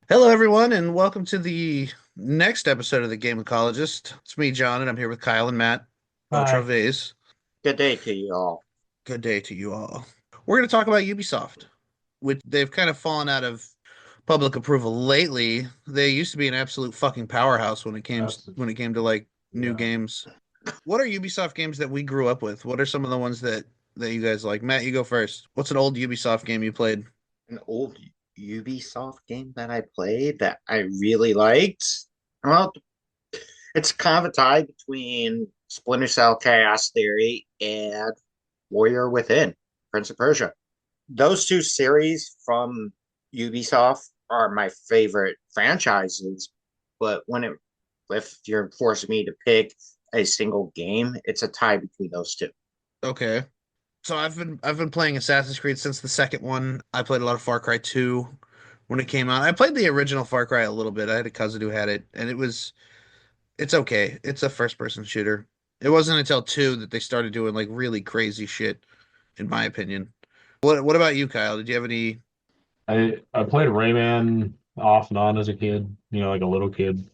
Hello, everyone, and welcome to the next episode of the Gamecologists. It's me, John, and I'm here with Kyle and Matt Hi. Otraves. Good day to you all. Good day to you all. We're going to talk about Ubisoft, which they've kind of fallen out of public approval lately. They used to be an absolute fucking powerhouse Absolutely. when it came to like new Yeah. games. What are Ubisoft games that we grew up with? What are some of the ones that you guys like? Matt, you go first. What's an old Ubisoft game you played? An old Ubisoft game that I played that I really liked. Well, it's kind of a tie between Splinter Cell Chaos Theory and Warrior Within, Prince of Persia. Those two series from Ubisoft are my favorite franchises, but if you're forcing me to pick a single game, it's a tie between those two. Okay. So I've been playing Assassin's Creed since the second one. I played a lot of Far Cry 2 when it came out. I played the original Far Cry a little bit. I had a cousin who had it, and it's okay. It's a first person shooter. It wasn't until 2 that they started doing like really crazy shit, in my opinion. What about you, Kyle? Did you have any? I played Rayman off and on as a kid, like a little kid.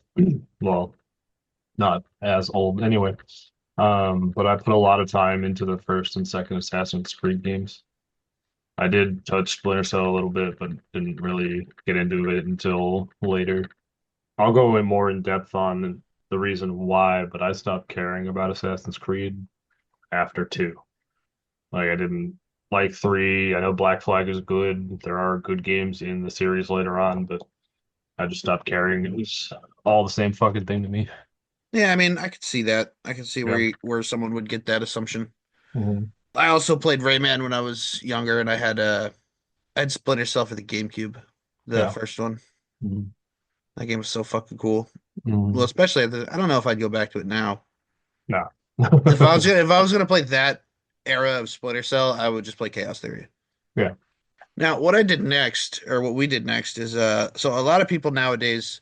Well, not as old anyway. But I put a lot of time into the first and second Assassin's Creed games. I did touch Splinter Cell a little bit, but didn't really get into it until later. I'll go in more in depth on the reason why, but I stopped caring about Assassin's Creed after two. Like I didn't like three. I know Black Flag is good. There are good games in the series later on, but I just stopped caring. It was all the same fucking thing to me. Yeah, I mean, I could see that. I could see Yeah. where someone would get that assumption. Hmm. I also played Rayman when I was younger, and I had Splinter Cell for the GameCube, the Yeah. first one. Hmm. That game was so fucking cool. Well, Hmm. especially I don't know if I'd go back to it now. No. If I was gonna play that era of Splinter Cell, I would just play Chaos Theory. Yeah. Now, what I did next, or what we did next, is so a lot of people nowadays,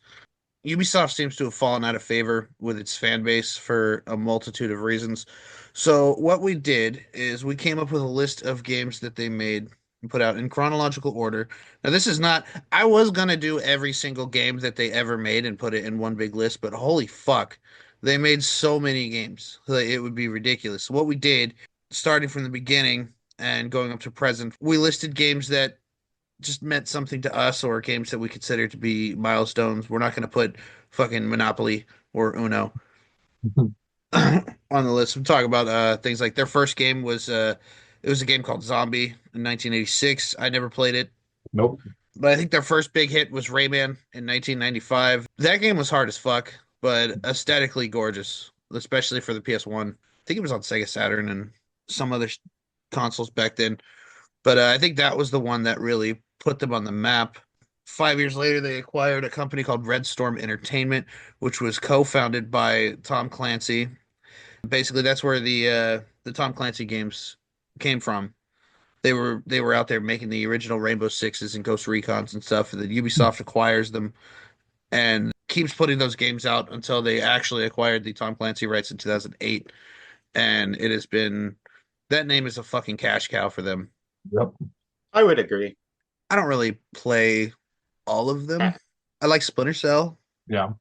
Ubisoft seems to have fallen out of favor with its fan base for a multitude of reasons. So what we did is we came up with a list of games that they made and put out in chronological order. Now, this is not, I was gonna do every single game that they ever made and put it in one big list, but holy fuck, they made so many games. Like, it would be ridiculous. So what we did, starting from the beginning and going up to present, we listed games that just meant something to us or games that we consider to be milestones. We're not going to put fucking Monopoly or Uno on the list. We talk about things like their first game was it was a game called Zombie in 1986. I never played it, Nope. but I think their first big hit was Rayman in 1995. That game was hard as fuck, but aesthetically gorgeous, especially for the PS1. I think it was on Sega Saturn and some other consoles back then. But I think that was the one that really put them on the map. 5 years later, they acquired a company called Red Storm Entertainment, which was co-founded by Tom Clancy. Basically, that's where the Tom Clancy games came from. They were out there making the original Rainbow Sixes and Ghost Recons and stuff. And then Ubisoft acquires them and keeps putting those games out until they actually acquired the Tom Clancy rights in 2008. And it has been that name is a fucking cash cow for them. Yep. I would agree. I don't really play all of Uh, them. I like Splinter Cell. Yeah.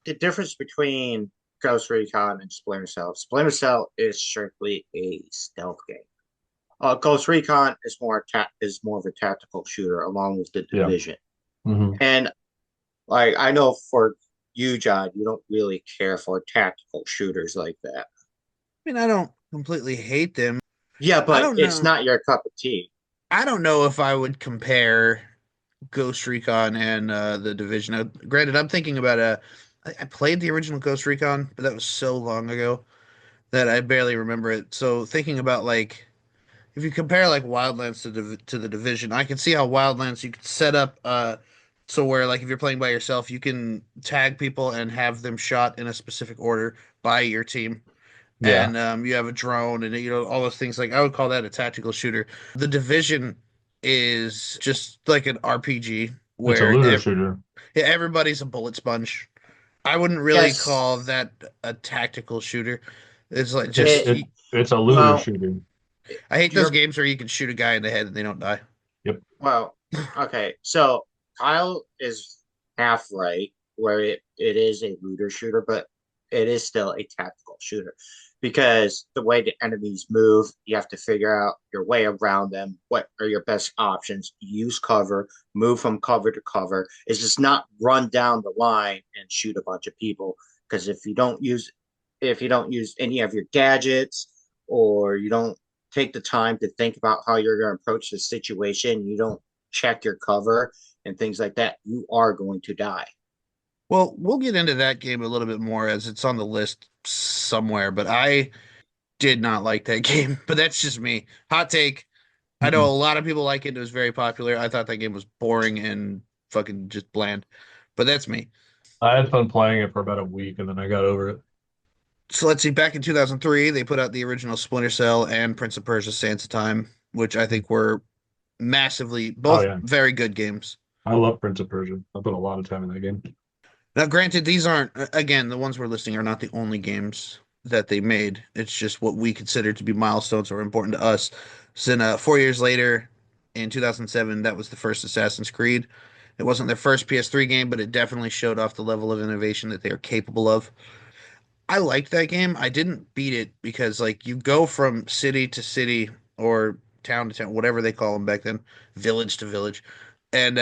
The difference between Ghost Recon and Splinter Cell is strictly a stealth game. Ghost Recon is more of a tactical shooter, along with the Yeah. Division. Hmm. And like I know for you, John, you don't really care for tactical shooters like that. I mean, I don't completely hate them. Yeah, I but don't it's know. not your cup of tea. I don't know if I would compare Ghost Recon and the Division. Now, granted, I'm thinking about I played the original Ghost Recon, but that was so long ago that I barely remember it. So thinking about like if you compare like Wildlands to the Division, I can see how Wildlands you could set up so where like if you're playing by yourself, you can tag people and have them shot in a specific order by your team. Yeah. And you have a drone and all those things. Like I would call that a tactical shooter. The Division is just like an RPG It's a where looter shooter. everybody's a bullet sponge. I wouldn't really Yes, call that a tactical shooter. It's like It's just it. it it's a looter Well, shooter. I hate those you're games where you can shoot a guy in the head and they don't die. Yep. well. Okay, so Kyle is half right, where it is a looter shooter, but it is still a tactical shooter because the way the enemies move, you have to figure out your way around them. What are your best options? Use cover, move from cover to cover. It's just not run down the line and shoot a bunch of people. Because if you don't use any of your gadgets or you don't take the time to think about how you're going to approach the situation, you don't check your cover and things like that, you are going to die. Well, we'll get into that game a little bit more as it's on the list somewhere, but I did not like that game. But that's just me. Hot take. I know a Mm-mm. lot of people like it. It was very popular. I thought that game was boring and fucking just bland. But that's me. I had fun playing it for about a week and then I got over it. So let's see. Back in 2003, they put out the original Splinter Cell and Prince of Persia: Sands of Time, which I think were massively Oh both yeah. very good games. I love Prince of Persia. I put a lot of time in that game. Now, granted, these aren't, again, the ones we're listing are not the only games that they made. It's just what we consider to be milestones or important to us. So then, 4 years later, in 2007, that was the first Assassin's Creed. It wasn't their first PS3 game, but it definitely showed off the level of innovation that they are capable of. I liked that game. I didn't beat it because like you go from city to city or town to town, whatever they call them back then, village to village. And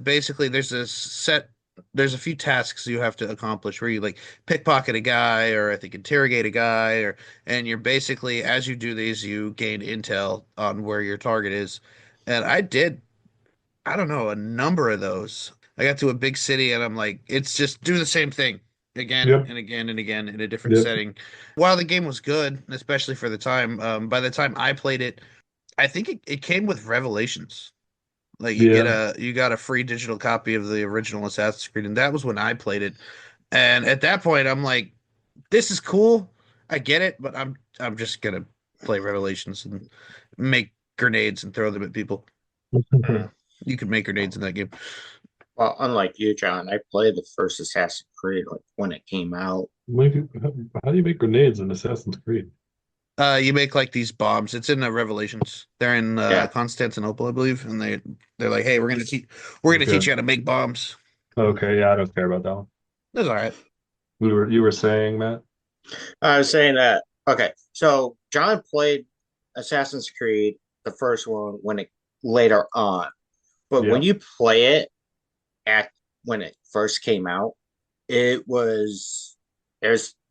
basically there's a few tasks you have to accomplish where you like pickpocket a guy or I think interrogate a guy or and you're basically as you do these you gain intel on where your target is. And I did I don't know, a number of those. I got to a big city and I'm like, it's just do the same thing again Yep. and again and again in a different Yep. setting. While the game was good, especially for the time, by the time I played it, I think it came with Revelations. Like Yeah. you got a free digital copy of the original Assassin's Creed, and that was when I played it. And at that point, I'm like, this is cool. I get it, but I'm just gonna play Revelations and make grenades and throw them at people. Mm. You could make grenades in that game. Well, unlike you, John, I played the first Assassin's Creed like when it came out. How do you make grenades in Assassin's Creed? You make like these bombs. It's in Revelations. They're in Yeah. Constantinople, I believe, and they're like, hey, we're gonna teach Okay. you how to make bombs. Okay, yeah, I don't care about that one. That's all right. You were saying, Matt? I was saying that, okay, so John played Assassin's Creed, the first one, when it later on. But when Yeah. you play it at when it first came out, it was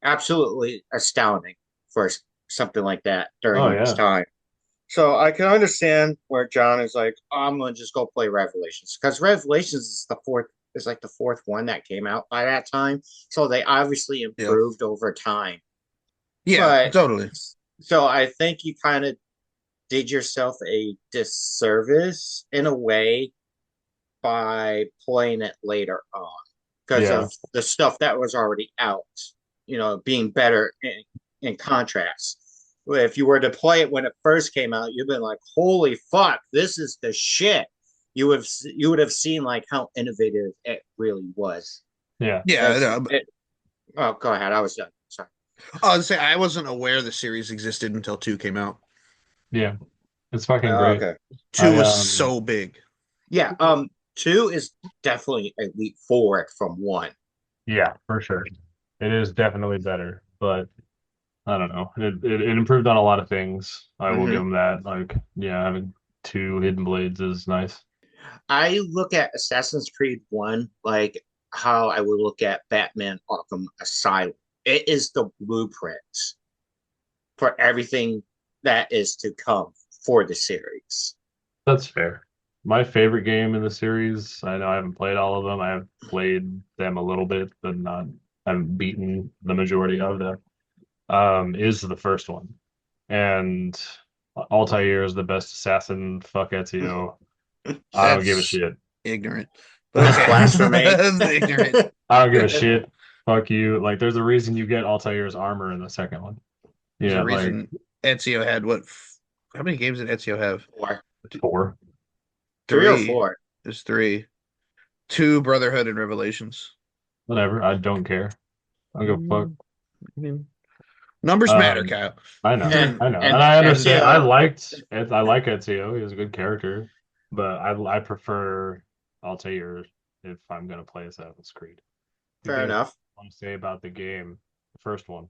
absolutely astounding for something like that Oh during its yeah. time. So I can understand where John is like, oh, I'm gonna just go play Revelations because Revelations is like the fourth one that came out by that time. So they obviously Yeah. improved over time. Yeah, But totally. so I think you kind of did yourself a disservice in a way by playing it later on because Yeah. of the stuff that was already out, being better in contrast. If you were to play it when it first came out, you've been like, "Holy fuck, this is the shit." You would have seen like how innovative it really was. Yeah. Yeah, I It's know, but it. Oh, go ahead. I was done. Sorry. I was say I wasn't aware the series existed until two came out. Yeah. It's fucking Oh, great. okay. Two I was so big. Yeah. Two is definitely a leap forward from one. Yeah, for sure. It is definitely better, but I don't know. It improved on a lot of things. I will give Mm-hmm. them that. Like, yeah, having two hidden blades is nice. I look at Assassin's Creed 1 like how I would look at Batman Arkham Asylum. It is the blueprint for everything that is to come for the series. That's fair. My favorite game in the series, I know I haven't played all of them. I have played them a little bit, but not, I haven't beaten the majority of them, is the first one. And Altair is the best assassin. Fuck Ezio. I don't give a That's shit. ignorant. But That's okay. blasphemy. That's ignorant. I don't give a shit. Fuck you. Like, there's a reason you get Altair's armor in the second one. There's a Yeah, like reason Ezio had how many games did Ezio have? Four. four. Three or Three. four. There's three. Two Brotherhood and Revelations. Whatever. I don't care. I don't give a fuck. Mm, I mean, numbers matter, Um, Kyle. I know, And I know, and and I understand. Ezio, I like Ezio. He's a good character, but I prefer Altair if I'm gonna play Assassin's Creed. Two Fair things I enough. want to say about the game. The first one,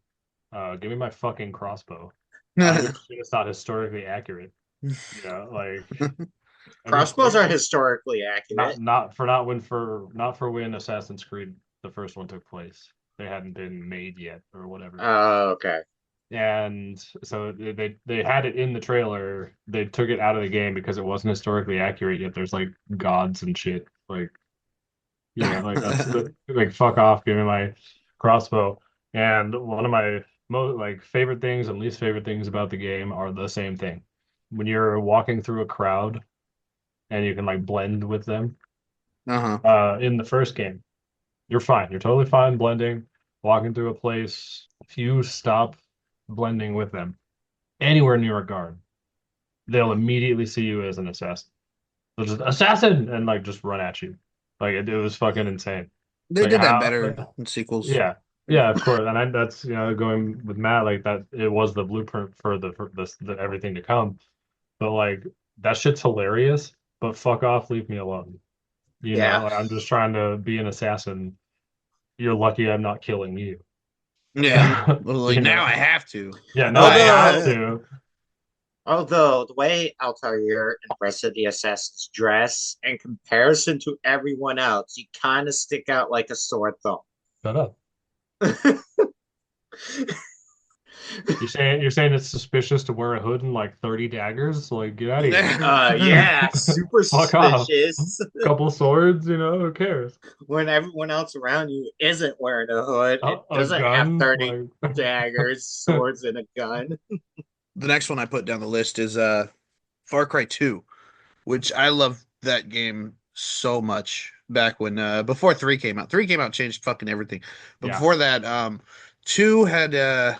give me my fucking crossbow. I don't give a shit. It's not historically accurate. You know, like I mean, Crossbows are clearly historically accurate. not for when Assassin's Creed the first one took place. They hadn't been made yet or whatever. Oh, okay. And so they had it in the trailer. They took it out of the game because it wasn't historically accurate yet. There's like gods and shit. Like like that's like fuck off, give me my crossbow. And one of my most like favorite things and least favorite things about the game are the same thing. When you're walking through a crowd and you can like blend with them. Uh-huh. In the first game, you're fine. You're totally fine blending, walking through a place. If you stop blending with them anywhere near a guard, they'll immediately see you as an assassin. They'll just assassin and like just run at you. Like it was fucking insane. They Like did that how, better in sequels. yeah, yeah, of course. And that's going with Matt like that. It was the blueprint for the everything to come. But like that shit's hilarious. But fuck off, leave me alone. Yeah. Like, I'm just trying to be an assassin. You're lucky I'm not killing you. Yeah. Well, like You now know? I have to. Yeah, no, I have Although, to. although the way Altair and the rest of the assassins dress, in comparison to everyone else, you kind of stick out like a sore thumb. Shut up. You're saying it's suspicious to wear a hood and like 30 daggers? Like, get out of here. Yeah, super Fuck off. suspicious Couple swords, who cares? when everyone else around you isn't wearing a hood. It A doesn't have gun? 30 Like daggers, swords, and a gun. The next one I put down the list is Far Cry 2, which I love that game so much back when before 3 came out. 3 came out, changed fucking everything. But yeah. before that, 2 had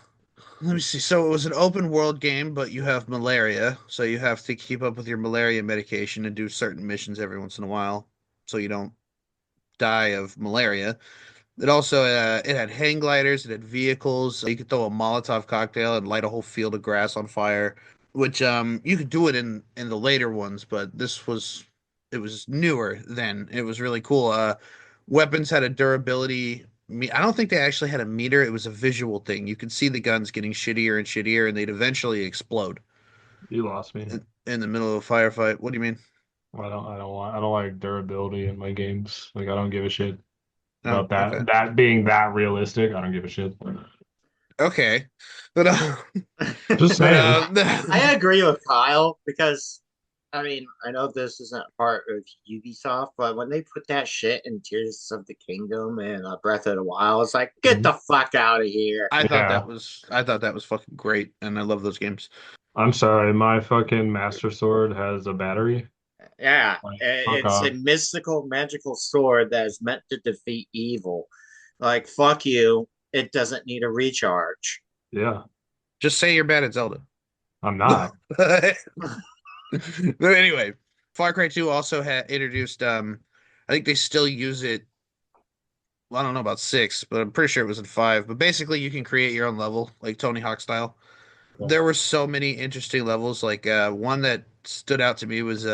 let me see. So it was an open world game, but you have malaria, so you have to keep up with your malaria medication and do certain missions every once in a while so you don't die of malaria. It also it had hang gliders, it had vehicles. You could throw a Molotov cocktail and light a whole field of grass on fire, which you could do it in the later ones, but it was newer then. It was really cool. Weapons had a durability. I don't think they actually had a meter. It was a visual thing. You could see the guns getting shittier and shittier, and they'd eventually explode You lost me. in the middle of a firefight. What do you mean? I don't like durability in my games. Like I don't give a shit Oh, about that. okay. That being that realistic, I don't give a shit. Okay. But Just but saying. I agree with Kyle because I mean I know this isn't part of Ubisoft, but when they put that shit in Tears of the Kingdom and Breath of the Wild, it's like get Mhm. the fuck out of here. Yeah. I thought that was fucking great, and I love those games. I'm sorry, my fucking Master Sword has a battery. Yeah, Like, fuck it's a off. mystical, magical sword that is meant to defeat evil. Like fuck you, it doesn't need a recharge. Yeah, Just say you're bad at Zelda. I'm not. But anyway, Far Cry 2 also had introduced I think they still use it. Well, I don't know about 6, but I'm pretty sure it was in 5. But basically you can create your own level, like Tony Hawk style. There were so many interesting levels. Like one that stood out to me was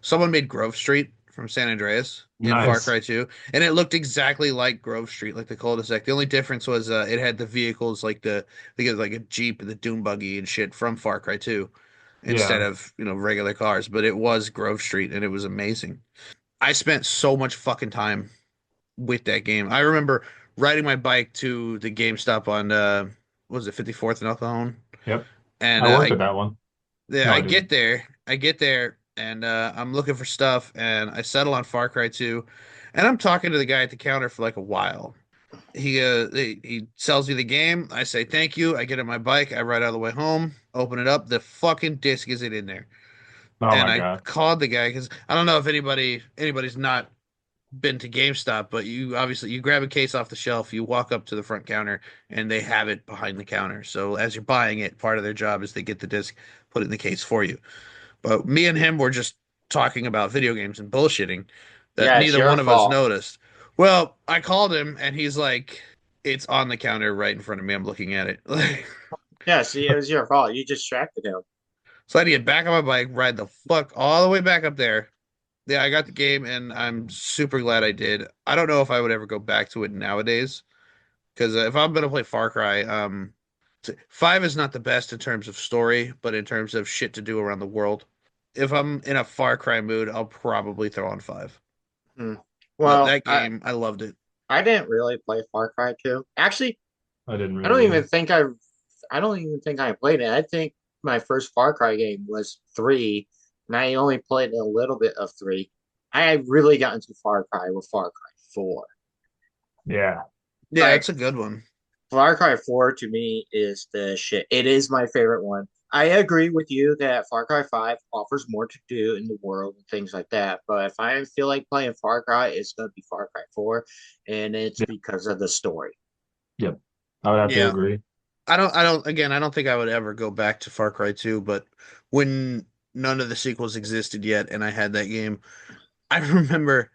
someone made Grove Street from San Andreas in Far Nice. Cry 2, and it looked exactly like Grove Street, like the cul-de-sac. The only difference was it had the vehicles like they get like a Jeep and the Doom buggy and shit from Far Cry 2 instead Yeah. of, regular cars, but it was Grove Street and it was amazing. I spent so much fucking time with that game. I remember riding my bike to the GameStop on what was it, 54th and El Cajon, Yep. and I worked at that one. yeah, No, I didn't. I get there, and I'm looking for stuff, and I settle on Far Cry 2, and I'm talking to the guy at the counter for like a while. He sells me the game. I say thank you. I get on my bike. I ride all the way home. Open it up. The fucking disc isn't in there, Oh and my I God. called the guy because I don't know if anybody's not been to GameStop, but you obviously you grab a case off the shelf, you walk up to the front counter, and they have it behind the counter. So as you're buying it, part of their job is they get the disc, put it in the case for you. But me and him were just talking about video games and bullshitting that Yeah, it's neither your one of us fault. noticed. Well, I called him and he's like, it's on the counter right in front of me. I'm looking at it. Yeah, see, it was your fault. You distracted him. So I had to get back on my bike, ride the fuck all the way back up there, Yeah, I got the game and I'm super glad I did. I don't know if I would ever go back to it nowadays because if I'm gonna play Far Cry, 5 is not the best in terms of story, but in terms of shit to do around the world. If I'm in a Far Cry mood, I'll probably throw on 5. Hmm. But Well, that game, I loved it. I didn't really play Far Cry 2. Actually, I didn't I don't really even either. think I don't even think I played it. I think my first Far Cry game was 3, and I only played a little bit of 3. I really got into Far Cry with Far Cry 4. Yeah. Yeah, Like it's a good one. Far Cry 4 to me is the shit. It is my favorite one. I agree with you that Far Cry 5 offers more to do in the world and things like that. But if I feel like playing Far Cry, it's going to be Far Cry 4, and it's Yeah. because of the story. Yep. I would have to Yeah. agree. Again, I don't think I would ever go back to Far Cry 2, but when none of the sequels existed yet and I had that game, I remember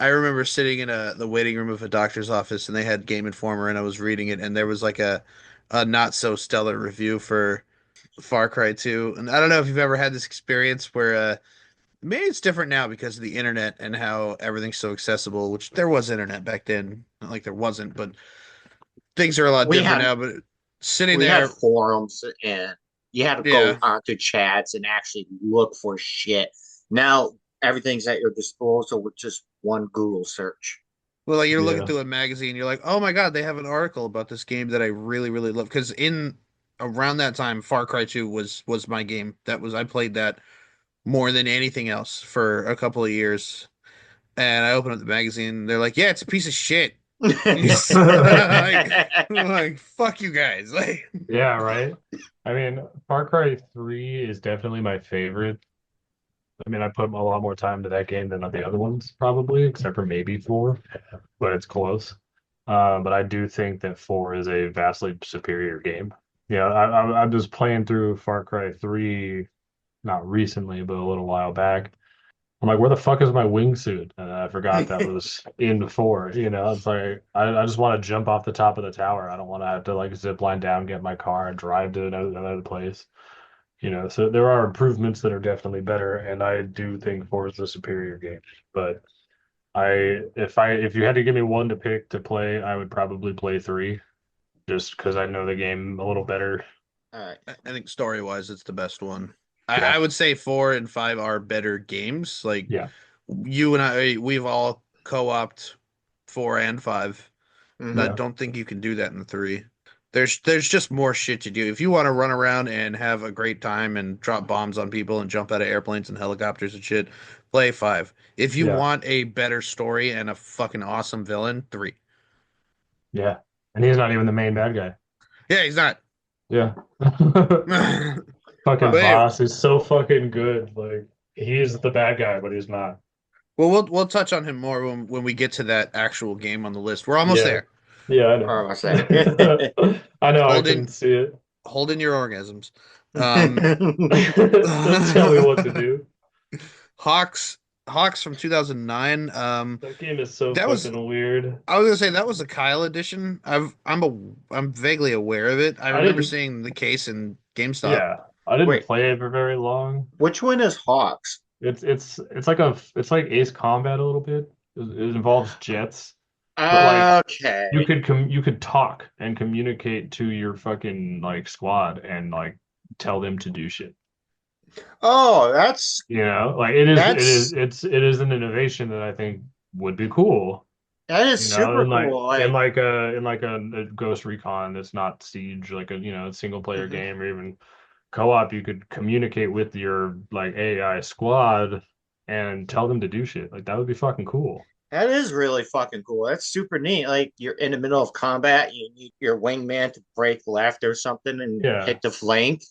I remember sitting in the waiting room of a doctor's office and they had Game Informer and I was reading it and there was like a not so stellar review for Far Cry 2. And I don't know if you've ever had this experience where maybe it's different now because of the internet and how everything's so accessible, which there was internet back then, not like there wasn't, but things are a lot We different had now. But sitting we had there, forums, and you had to go yeah. onto chats and actually look for shit. Now everything's at your disposal with just one Google search. Well, like you're looking Yeah. through a magazine, you're like, oh my God, they have an article about this game that I really, really love. Because in around that time, Far Cry 2 was my game. I played that more than anything else for a couple of years. And I opened up the magazine, and they're like, yeah, it's a piece of shit. Like, fuck you guys. Like, Yeah, right. I mean, Far Cry 3 is definitely my favorite. I mean, I put a lot more time to that game than the other ones, probably, except for maybe 4, but it's close. But I do think that 4 is a vastly superior game. Yeah, I'm just playing through Far Cry 3, not recently, but a little while back. I'm like, where the fuck is my wingsuit? And I forgot that was in 4. It's like I just want to jump off the top of the tower. I don't want to have to like zip line down, get my car, and drive to another place. So there are improvements that are definitely better, and I do think 4 is the superior game. But if you had to give me one to pick to play, I would probably play 3, just because I know the game a little better. All right. I think story wise, it's the best one. Yeah, I would say 4 and 5 are better games. Like yeah, you and I, we've all co-opted 4 and 5. And I Mm-hmm. yeah, don't think you can do that in 3. There's just more shit to do. If you want to run around and have a great time and drop bombs on people and jump out of airplanes and helicopters and shit, play 5. If you yeah, want a better story and a fucking awesome villain, 3. yeah. And he's not even the main bad guy. Yeah, he's not. Yeah. But Fucking Well, anyway, boss is so fucking good. Like he's the bad guy, but he's not. well, we'll touch on him more when we get to that actual game on the list. We're almost Yeah. there. Yeah, I or know. was that? I know, I Hold can in, see it. hold in your orgasms. Um, Don't tell me what to do. Hawks, Hawks from 2009. That game is so That was fucking weird. I was gonna say that was a Kyle edition. I'm vaguely aware of it. I I remember didn't, seeing the case in GameStop. yeah, I didn't Wait, play it for very long. which one is Hawks? It's like Ace Combat a little bit. It involves jets, but like Okay. you could talk and communicate to your fucking like squad and like tell them to do shit. Oh, that's Like that's it is an innovation that I think would be cool. that is super And like cool. Like, a Ghost Recon that's not Siege, like a single player mhm. game or even co-op, you could communicate with your like AI squad and tell them to do shit. Like that would be fucking cool. That is really fucking cool. That's super neat. Like you're in the middle of combat, you need your wingman to break left or something and Yeah. hit the flank.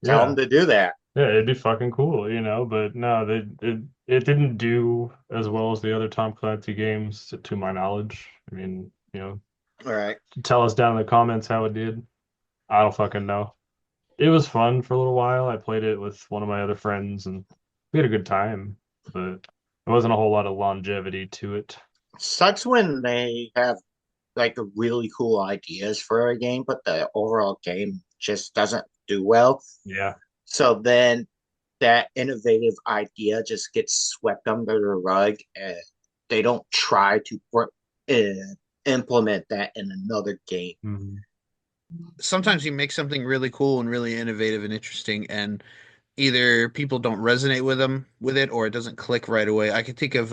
Tell them Yeah. to do that. Yeah, it'd be fucking cool, but no, it didn't do as well as the other Tom Clancy games to my knowledge. I mean, All right. tell us down in the comments how it did. I don't fucking know. It was fun for a little while. I played it with one of my other friends and we had a good time, but there wasn't a whole lot of longevity to it. Sucks when they have like really cool ideas for a game, but the overall game just doesn't do well. Yeah. So then that innovative idea just gets swept under the rug and they don't try to implement that in another game. Mhm. Sometimes you make something really cool and really innovative and interesting, and either people don't resonate with it or it doesn't click right away. I can think of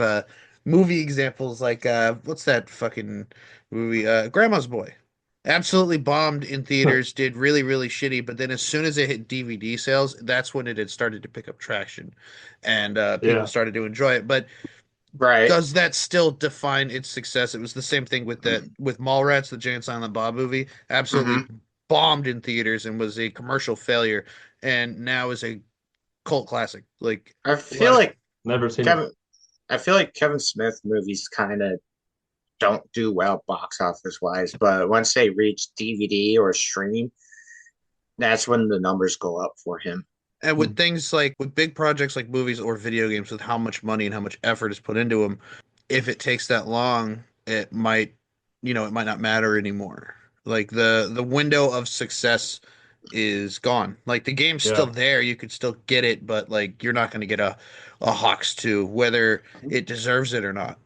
movie examples like what's that fucking movie? Grandma's Boy. Absolutely bombed in theaters, did really, really shitty, but then as soon as it hit DVD sales, that's when it had started to pick up traction and people Yeah, started to enjoy it. But Right. does that still define its success? It was the same thing with that with Mallrats, the Jay and Silent Bob movie. Absolutely Hmm. bombed in theaters and was a commercial failure, and now is a cult classic. Like I a feel lot of like never seen it. Kevin I feel like Kevin Smith movies kind of don't do well box office wise, but once they reach DVD or stream, that's when the numbers go up for him. and with Mm. things like with big projects like movies or video games, with how much money and how much effort is put into them, if it takes that long, it might, it might not matter anymore. Like the window of success is gone. Like the game's still Yeah, there, you could still get it, but like you're not going to get a Hawks 2, whether it deserves it or not.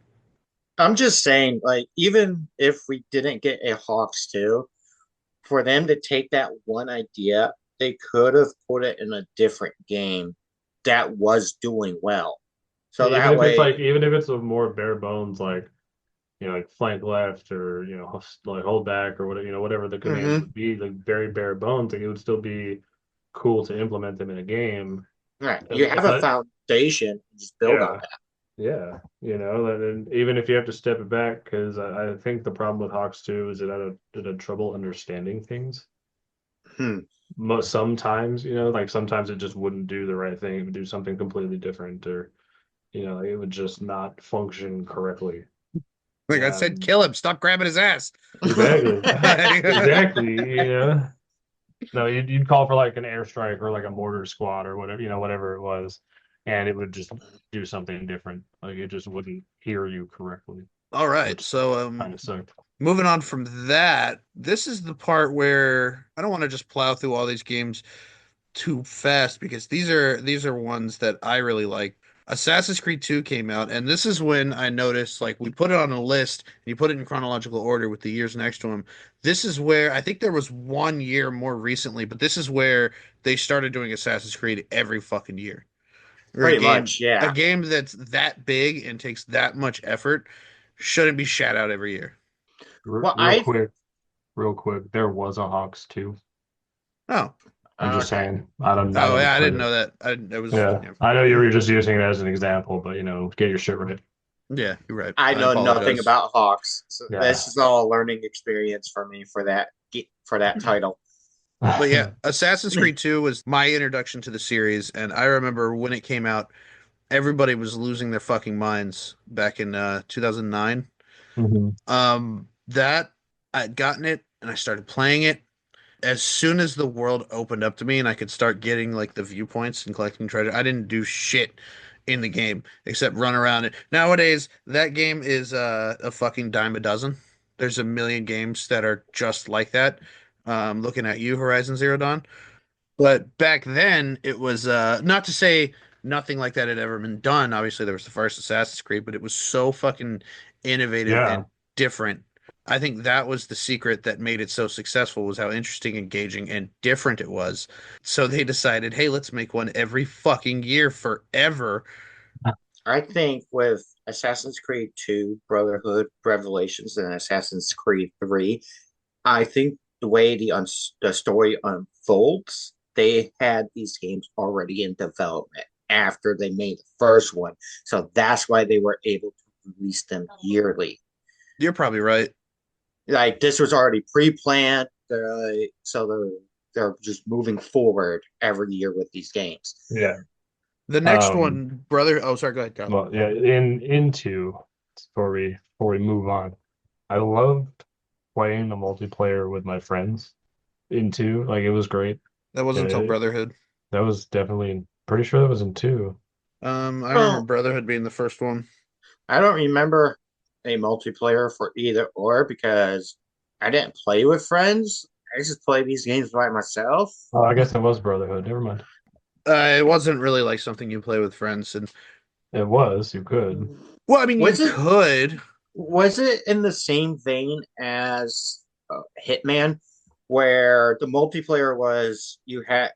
I'm just saying, like, even if we didn't get a Hawks 2, for them to take that one idea, they could have put it in a different game that was doing well. So even that if it's way, like even if it's a more bare bones like like flank left or like hold back or whatever whatever the commands hmm would be, like very bare bones, like it would still be cool to implement them in a game. right, you Because have a foundation, just build on yeah, yeah, and even if you have to step it back, because I think the problem with Hawks 2 is that it had trouble understanding things. that. Hmm. Most sometimes, like sometimes it just wouldn't do the right thing. It would do something completely different, or like it would just not function correctly. Like I said, And kill him, stop grabbing his ass. exactly, exactly, no, you'd call for like an airstrike or like a mortar squad or whatever, whatever it was, and it would just do something different. Like it just wouldn't hear you correctly, All right, which so kind of sucked. moving on from that, this is the part where I don't want to just plow through all these games too fast because these are ones that I really like. Assassin's Creed 2 came out, and this is when I noticed like we put it on a list and you put it in chronological order with the years next to them. This is where I think there was 1 year more recently, but this is where they started doing Assassin's Creed every fucking year. Or Pretty much, a yeah. game that's that big and takes that much effort shouldn't be shat out every year. R Well, I real quick, there was a Hawks too. Oh, I'm just okay. saying, I oh never yeah, I played didn't it. know that. I was Yeah, yeah. I know you were just using it as an example, but get your shit right. Yeah, you're right. I I know nothing apologize. about Hawks. So this Yeah. is all a learning experience for me for that title. But yeah, Assassin's Creed 2 was my introduction to the series, and I remember when it came out, everybody was losing their fucking minds back in 2009. Hmm. That I'd gotten it and I started playing it. As soon as the world opened up to me and I could start getting like the viewpoints and collecting treasure, I didn't do shit in the game except run around it. Nowadays, that game is a fucking dime a dozen. There's a million games that are just like that. Looking at you, Horizon Zero Dawn. But back then, it was not to say nothing like that had ever been done. Obviously, there was the first Assassin's Creed, but it was so fucking innovative Yeah. and different. I think that was the secret that made it so successful was how interesting, engaging, and different it was. So they decided, hey, let's make one every fucking year forever. I think with Assassin's Creed 2, Brotherhood, Revelations, and Assassin's Creed 3, I think the way the story unfolds, they had these games already in development after they made the first one. So that's why they were able to release them yearly. You're probably right. Like this was already pre-planned, so they're just moving forward every year with these games. Yeah. The next Um, one, brother. Oh, sorry. Go ahead, Kyle. well, yeah, into before we move on, I loved playing the multiplayer with my friends into like it was great. That wasn't until Yeah, Brotherhood. that was definitely pretty sure that was in two. I remember Well, Brotherhood being the first one. I don't remember a multiplayer for either or because I didn't play with friends. I just play these games by myself. Oh, I guess it was Brotherhood. Never mind. It wasn't really like something you play with friends, and It was, you could. well, I mean, you Was it could. was it in the same vein as Hitman, where the multiplayer was you had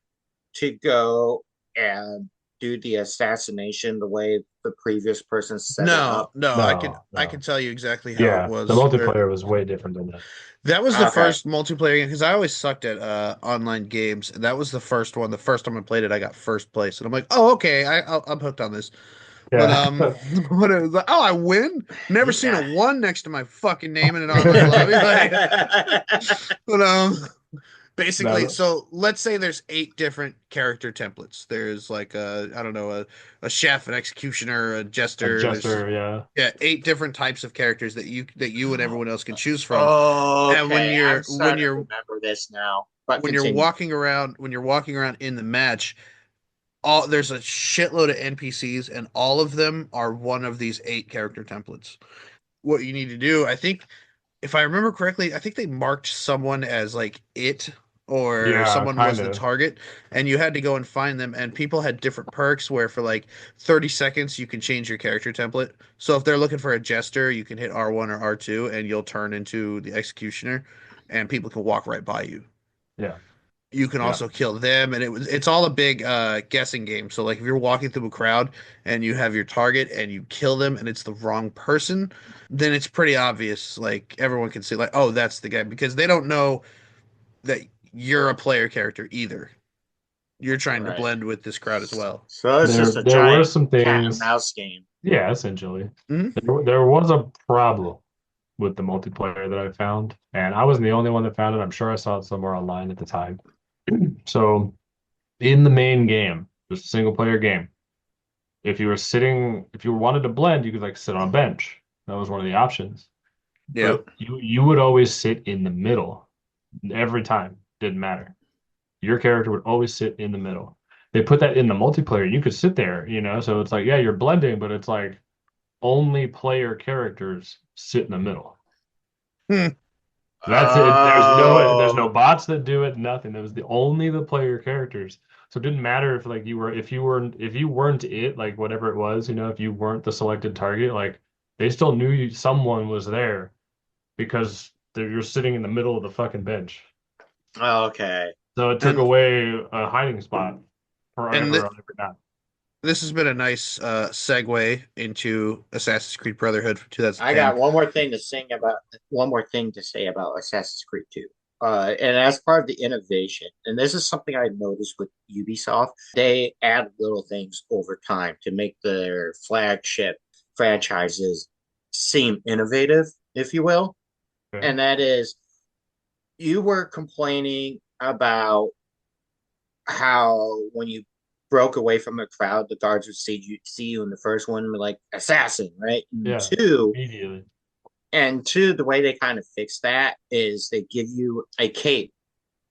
to go and do the assassination the way the previous person set it No, up? no, No, I can no. tell you exactly how it Yeah, the was. multiplayer was way different than that. That was the Okay. first multiplayer game because I always sucked at online games, and that was the first one. The first time I played it, I got first place, and I'm like, oh, okay, I'm hooked on this. But Yeah. but it was like, oh, I win. Never seen a Yeah. one next to my fucking name in an online lobby. Like, but basically, No, so let's say there's eight different character templates. There's like I don't know, a chef, an executioner, a a jester. There's jester, yeah. yeah, eight different types of characters that you and everyone else can choose from. And Okay, I'm starting to remember this now. But continue. when you're walking around in the match, all there's a shitload of NPCs, and all of them are one of these eight character templates. What you need to do, I think, if I remember correctly, I think they marked someone as like it or Yeah, someone kind was the of. target, and you had to go and find them. And people had different perks where for like 30 seconds you can change your character template. So if they're looking for a jester, you can hit R1 or R2 and you'll turn into the executioner, and people can walk right by you. Yeah. You can Yeah. also kill them, and it's all a big guessing game. So like if you're walking through a crowd and you have your target and you kill them and it's the wrong person, then it's pretty obvious. Like everyone can see like, oh, that's the guy, because they don't know that you're a player character either. You're trying to Right. blend with this crowd as well. So it's There just a there were giant some cat and things, mouse game. yeah, essentially. Hmm. There was a problem with the multiplayer that I found, and I wasn't the only one that found it. I'm sure I saw it somewhere online at the time. So in the main game, just a single player game, if you wanted to blend, you could like sit on a bench. That was one of the options. Yep. But you would always sit in the middle every time. Didn't matter. Your character would always sit in the middle. They put that in the multiplayer. You could sit there, so it's like, yeah, you're blending, but it's like only player characters sit in the middle. Hmm. That's it. There's Oh, no bots that do it, nothing. It was the player characters. So it didn't matter if like if you weren't it, like whatever it was, if you weren't the selected target, like they still knew someone was there because you're sitting in the middle of the fucking bench. okay. So it took And away a hiding spot and forever th on every map. this has been a nice segue into Assassin's Creed Brotherhood from I 2010. got one more thing to say about Assassin's Creed 2. And as part of the innovation, and this is something I noticed with Ubisoft, they add little things over time to make their flagship franchises seem innovative, if you will. Okay. And that is, you were complaining about how when you broke away from the crowd, the guards would see you in the first one, and be like assassin, right? Yeah, immediately. And two, the way they kind of fix that is they give you a cape,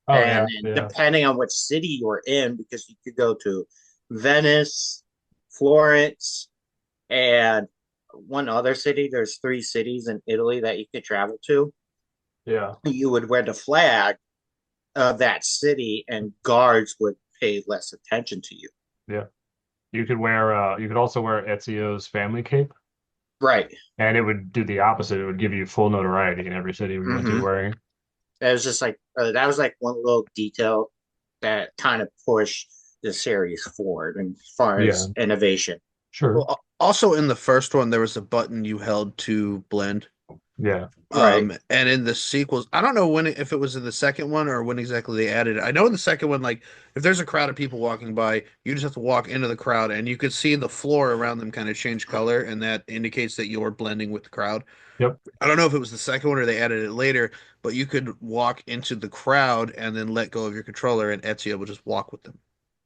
Oh and yeah, then yeah, depending on which city you're in, because you could go to Venice, Florence, and one other city. There's three cities in Italy that you could travel to. yeah, You would wear the flag of that city, and guards would pay less attention to you. yeah. You could also wear Ezio's family cape, Right. and it would do the opposite. It would give you full notoriety in every city we went to Mm-hmm. wearing. It was just like that was like one little detail that kind of pushed the series forward and as far Yeah, as innovation. sure. Well, also in the first one, there was a button you held to blend. Yeah, Right. And in the sequels, I don't know if it was in the second one or when exactly they added it. I know in the second one, like if there's a crowd of people walking by, you just have to walk into the crowd, and you could see the floor around them kind of change color, and that indicates that you're blending with the crowd. yep, I don't know if it was the second one or they added it later, but you could walk into the crowd and then let go of your controller, and Ezio will just walk with them.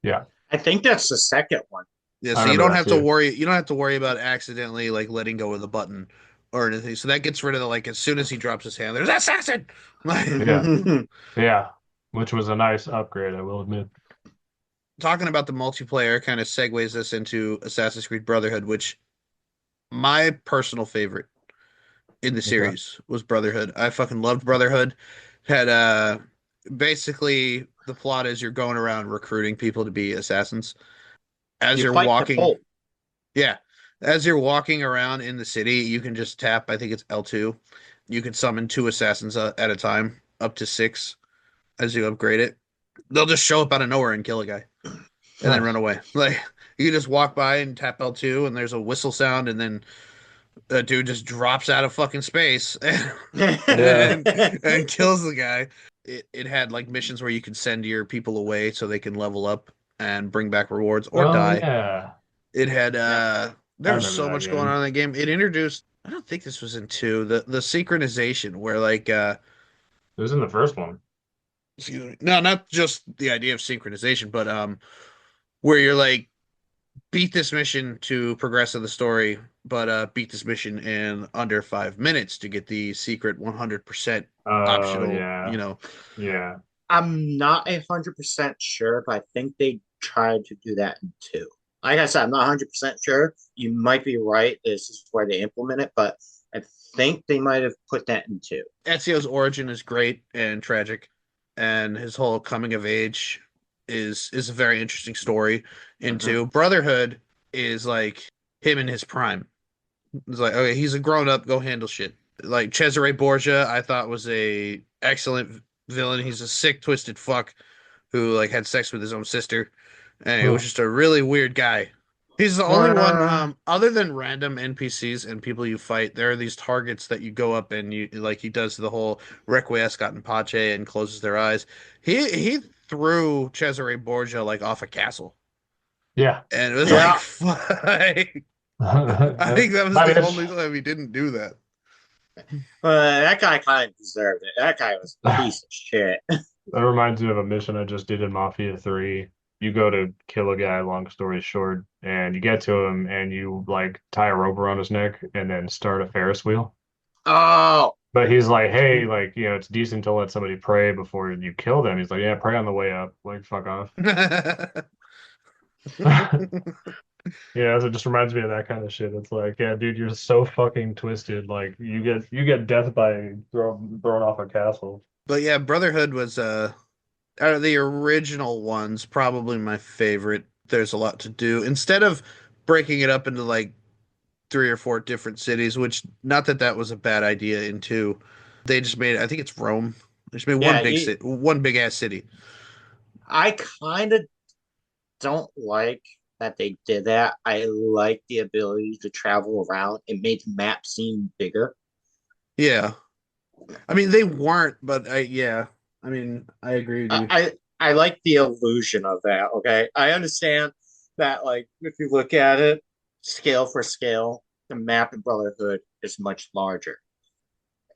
yeah. I think that's the second one. Yeah, I so you remember don't that have to too. worry. You don't have to worry about accidentally like letting go of the button or anything. So that gets rid of the like as soon as he drops his hand, there's assassin. Yeah, yeah. Which was a nice upgrade, I will admit. Talking about the multiplayer kind of segues us into Assassin's Creed Brotherhood, which my personal favorite in the Okay. series was Brotherhood. I fucking loved Brotherhood. Had basically the plot is you're going around recruiting people to be assassins. As You you're fight the walking, Pope. yeah, as you're walking around in the city, you can just tap, I think it's L2. You can summon two assassins at a time, up to six as you upgrade it. They'll just show up out of nowhere and kill a guy and then run Nice. away. Like you can just walk by and tap L2 and there's a whistle sound and then a dude just drops out of fucking space Yeah. and kills the guy. It had like missions where you could send your people away so they can level up and bring back rewards or Oh die. yeah. It had Yeah. I there was remember so that much going game. on in the game. It introduced I don't think this was in two, the synchronization where like It was in the first one. excuse me. No, not just the idea of synchronization, but where you're like beat this mission to progress in the story, but beat this mission in under 5 minutes to get the secret 100% Oh optional, yeah. Yeah. I'm not 100% sure, but I think they tried to do that in two. Like I said, I'm not 100% sure. You might be right. This is where they implement it, but I think they might have put that in two. Ezio's origin is great and tragic, and his whole coming of age is a very interesting story. Mhm. Into Brotherhood is like him in his prime. It's like, okay, he's a grown up, go handle shit. Like Cesare Borgia, I thought was a excellent villain. He's a sick, twisted fuck who like had sex with his own sister, and it was Huh. just a really weird guy. He's the only one, Uh, other than random NPCs and people you fight. There are these targets that you go up and you like. He does the whole Requiescat in Pace and closes their eyes. He threw Cesare Borgia like off a castle, Yeah. and it was Yeah. like, yeah, I think that was Bye, the bitch. only time he didn't do that. that guy kind of deserved it. That guy was a piece of shit. That reminds me of a mission I just did in Mafia 3. You go to kill a guy, long story short, and you get to him and you like tie a rope around his neck and then start a Ferris wheel. Oh, But he's like, hey, like, it's decent to let somebody pray before you kill them. He's like, yeah, pray on the way up. Like, fuck off. Yeah, so it just reminds me of that kind of shit. It's like, yeah, dude, you're so fucking twisted. Like, you get death by thrown off a castle. But yeah, Brotherhood was out of the original ones, probably my favorite. There's a lot to do. Instead of breaking it up into like three or four different cities, which not that that was a bad idea in two, they just made I think it's Rome. They just made one yeah. big city, one big ass city. I kind of don't like that they did that. I like the ability to travel around. It made the map seem bigger. Yeah. I mean they weren't, but I yeah. I mean, I agree with I, you. I I like the illusion of that. Okay, I understand that. Like, if you look at it scale for scale, the map in Brotherhood is much larger.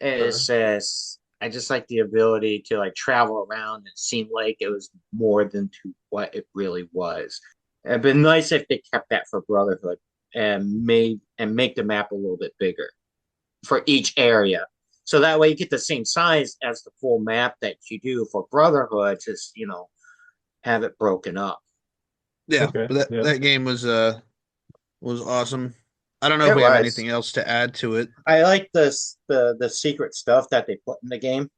It Sure. says I just like the ability to like travel around and seem like it was more than to what it really was. It'd been nice if they kept that for Brotherhood and make the map a little bit bigger for each area. So that way you get the same size as the full map that you do for Brotherhood, just have it broken up. Yeah, Okay. but Yeah. that game was awesome. I don't know if It we have anything was. else to add to it. I like this the secret stuff that they put in the game.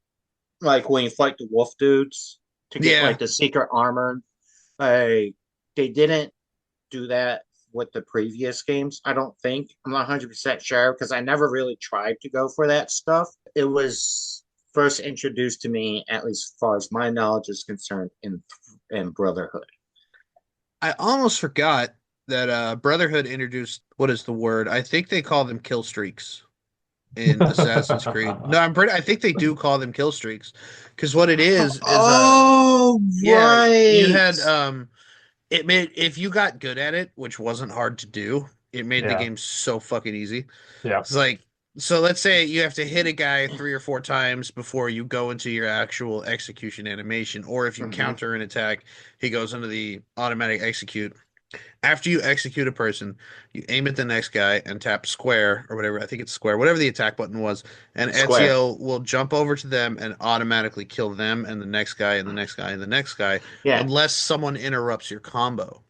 Like when you fight the wolf dudes to get Yeah, like the secret armor. Like they didn't do that with the previous games, I don't think. I'm not 100% sure because I never really tried to go for that stuff. It was first introduced to me, at least as far as my knowledge is concerned, in Brotherhood. I almost forgot that Brotherhood introduced what is the word? I think they call them kill streaks in Assassin's Creed. No, I think they do call them kill streaks because what it is Oh, yeah, you right. had it made if you got good at it, which wasn't hard to do, it made the Yeah. game so fucking easy. Yeah. It's like so let's say you have to hit a guy three or four times before you go into your actual execution animation, or if you Mm-hmm. counter an attack, he goes into the automatic execute. After you execute a person, you aim at the next guy and tap square or whatever. I think it's square, whatever the attack button was, and Square. Ezio will jump over to them and automatically kill them and the next guy and the next guy and the next guy, Yeah. unless someone interrupts your combo.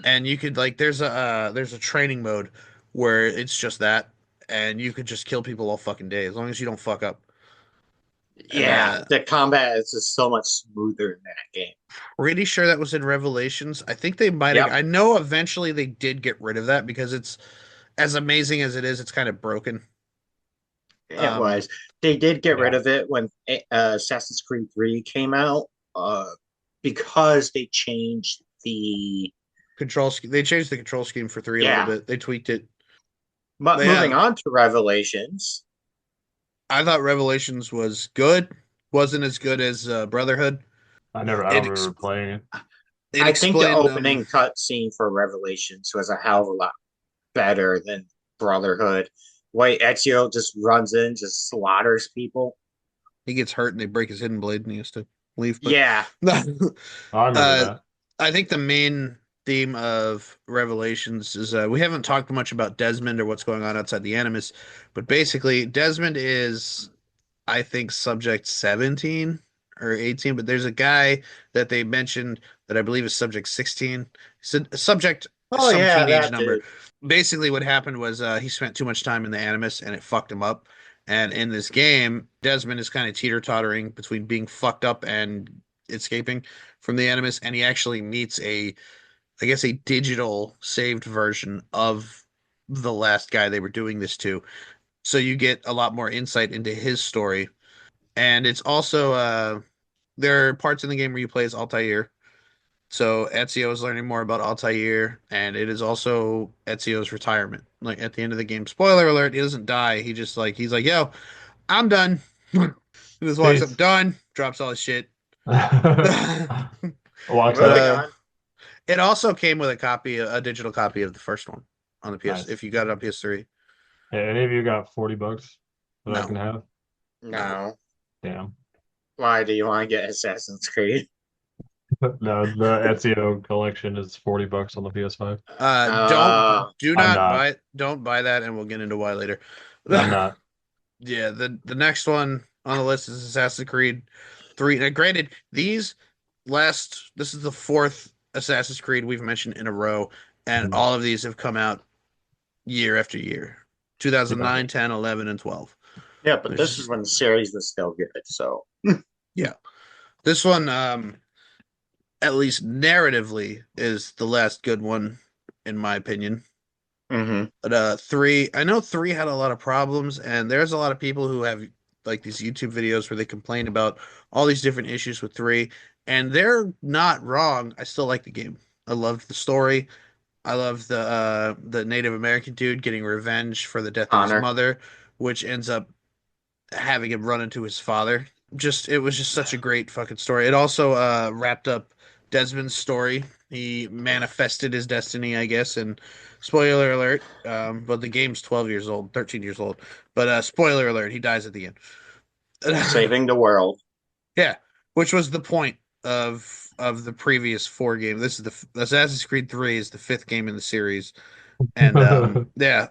And you could like there's a training mode where it's just that, and you could just kill people all fucking day as long as you don't fuck up. and Yeah, the combat is just so much smoother in that game. pretty sure that was in Revelations. I think they might have. Yep, I know eventually they did get rid of that because it's as amazing as it is. It's kind of broken. it Um, was. They did get rid Yeah, of it when Assassin's Creed 3 came out, because they changed the. control scheme. They changed the control scheme for three a little Yeah, bit. They tweaked it. but But yeah, moving on to Revelations. I thought Revelations was good. Wasn't as good as Brotherhood. I It don't ex remember playing it. it I think the explained opening cutscene for Revelations was a hell of a lot better than Brotherhood. Wait, Ezio just runs in, just slaughters people. he gets hurt and they break his hidden blade and he has to leave. But Yeah. I remember uh, that. I think the main theme of Revelations is we haven't talked much about Desmond or what's going on outside the Animus, but basically Desmond is I think subject 17 or 18, but there's a guy that they mentioned that I believe is subject 16. Subject Oh some yeah, teenage that number. dude. Basically, what happened was he spent too much time in the Animus and it fucked him up. And in this game, Desmond is kind of teeter-tottering between being fucked up and escaping from the Animus, and he actually meets I guess, a digital saved version of the last guy they were doing this to. So you get a lot more insight into his story, and it's also there are parts in the game where you play as Altair. So Ezio is learning more about Altair, and it is also Ezio's retirement. Like at the end of the game, spoiler alert, he doesn't die. He's like, yo, I'm done. He just walks up, Peace. done, drops all his shit. Walks Moving out. uh, on. it also came with a digital copy of the first one on the PS. Nice. If you got it on PS3, Hey, any of you got 40 bucks that I no, can have? no. No. Damn. Why do you want to get Assassin's Creed? No, the Ezio collection is 40 bucks on the PS5. Uh, Do I'm not not. buy don't buy that, and we'll get into why later. I'm not. Yeah, the next one on the list is Assassin's Creed 3. Now, granted, this is the fourth Assassin's Creed we've mentioned in a row, and Mhm. all of these have come out year after year. Yeah. 2009, 10, 11, and 12. yeah, but There's this is just when the series was still good. So. yeah. This one at least narratively is the last good one in my opinion. Hmm. But I know three had a lot of problems, and there's a lot of people who have like these YouTube videos where they complain about all these different issues with three, and they're not wrong. I still like the game. I loved the story. I love the Native American dude getting revenge for the death of his Honor. mother, which ends up having him run into his father. Just it was just such a great fucking story. It also wrapped up Desmond's story. He manifested his destiny, I guess, and spoiler alert, but the game's 12 years old, 13 years old. But spoiler alert, he dies at the end. Saving the world. Yeah, which was the point of the previous four games. This is the Assassin's Creed 3 is the fifth game in the series. And yeah,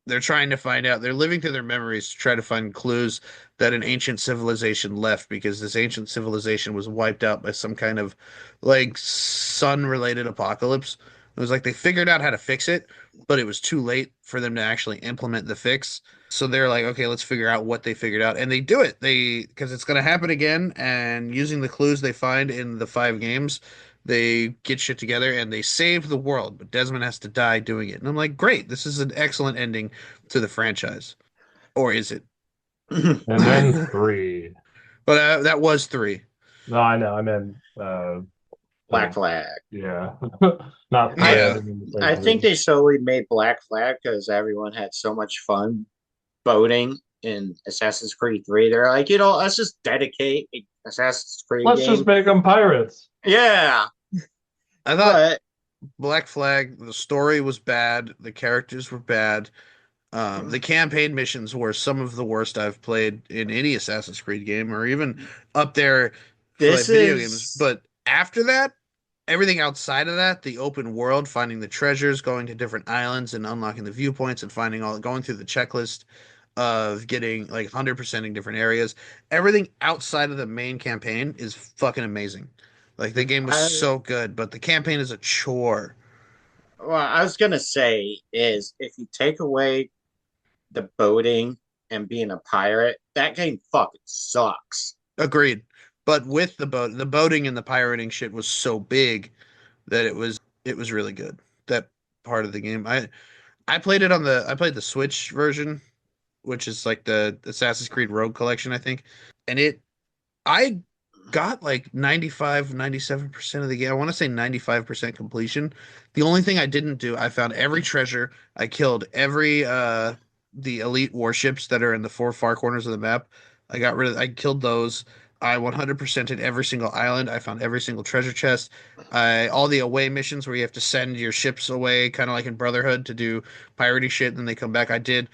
they're trying to find out. They're living through their memories to try to find clues that an ancient civilization left because this ancient civilization was wiped out by some kind of like sun-related apocalypse. It was like they figured out how to fix it, but it was too late for them to actually implement the fix. So they're like, okay, let's figure out what they figured out. And they do it. Because it's going to happen again. And using the clues they find in the five games, they get shit together and they save the world. But Desmond has to die doing it. And I'm like, great. This is an excellent ending to the franchise. Or is it? And then three. But that was three. No, I know. I meant, Black the, Flag. yeah. Not three. I I Yeah. didn't mean to say I think three. they solely made Black Flag because everyone had so much fun boating in Assassin's Creed 3. They're like, let's just dedicate a Assassin's Creed Let's just game. make them pirates. Yeah, I thought but Black Flag, the story was bad, the characters were bad. The campaign missions were some of the worst I've played in any Assassin's Creed game, or even up there for like this video games. is But after that, everything outside of that, the open world, finding the treasures, going to different islands and unlocking the viewpoints and going through the checklist of getting like 100%ing different areas. Everything outside of the main campaign is fucking amazing. Like the game was I so good, but the campaign is a chore. well, I was gonna say is if you take away the boating and being a pirate, that game fucking sucks. Agreed. But with the boating and the pirating shit was so big that it was really good. That part of the game. I played the Switch version, which is like the Assassin's Creed Rogue collection, I think. And I got like 97% of the game. I want to say 95% completion. The only thing I didn't do, I found every treasure. I killed every the elite warships that are in the four far corners of the map. I killed those. I 100%ed every single island. I found every single treasure chest. All the away missions where you have to send your ships away, kind of like in Brotherhood, to do piratey shit, and then they come back. I did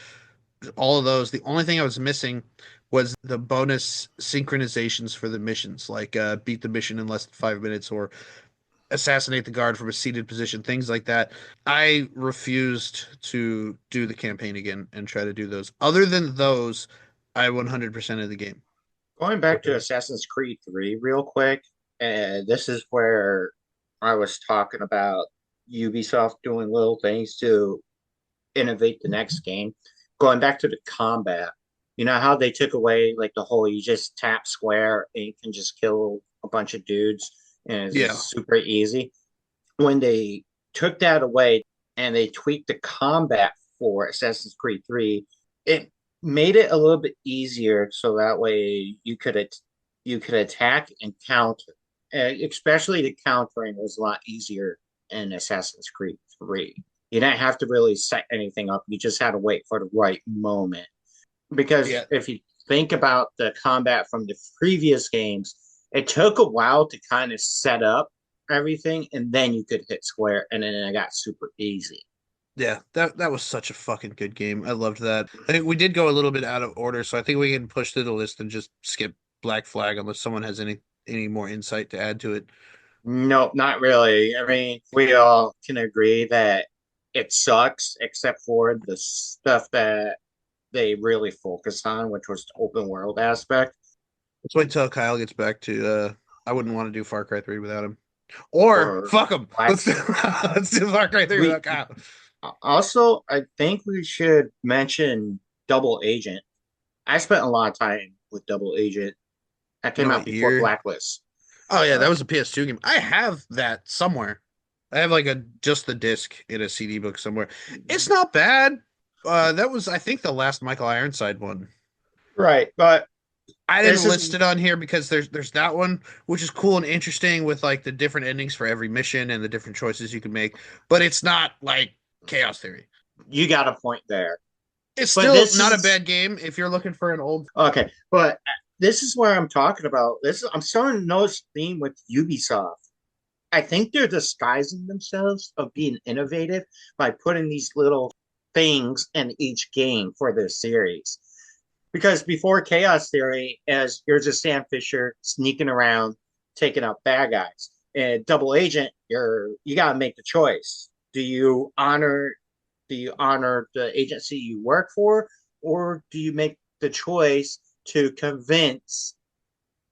all of those. The only thing I was missing was the bonus synchronizations for the missions, like beat the mission in less than 5 minutes or assassinate the guard from a seated position, things like that. I refused to do the campaign again and try to do those. Other than those, I 100% of the game. Going back to Okay. Assassin's Creed 3 real quick, and this is where I was talking about Ubisoft doing little things to innovate the next game. Going back to the combat, you know how they took away like the whole you just tap square and you can just kill a bunch of dudes and it's Yeah. just super easy. When they took that away and they tweaked the combat for Assassin's Creed 3, it made it a little bit easier so that way you could attack and counter. Especially the countering was a lot easier in Assassin's Creed 3. You didn't have to really set anything up. You just had to wait for the right moment. Because Yeah. if you think about the combat from the previous games, it took a while to kind of set up everything, and then you could hit square, and then it got super easy. Yeah, that was such a fucking good game. I loved that. I think we did go a little bit out of order, so I think we can push through the list and just skip Black Flag unless someone has any more insight to add to it. Nope, not really. I mean, we all can agree that it sucks, except for the stuff that they really focused on, which was the open world aspect Let's wait till Kyle gets back to I wouldn't want to do Far Cry 3 without him. Or or fuck him. Black. Let's do Far Cry 3 We without Kyle. also, I think we should mention Double Agent. I spent a lot of time with Double Agent. That You know came out what before year? Blacklist. Oh yeah, Uh, that was a PS2 game. I have that somewhere. I have like a just the disc in a CD book somewhere. It's not bad. That was I think the last Michael Ironside one. right, but I this didn't is list it on here because there's that one, which is cool and interesting with like the different endings for every mission and the different choices you can make. But it's not like Chaos Theory. you got a point there. It's But still this not a is bad game if you're looking for an old. okay. But this is where I'm talking about. I'm starting to notice a theme with Ubisoft. I think they're disguising themselves of being innovative by putting these little things in each game for their series. Because before Chaos Theory, as you're just Sam Fisher sneaking around, taking out bad guys. And Double Agent, you gotta make the choice. Do you honor the agency you work for, or do you make the choice to convince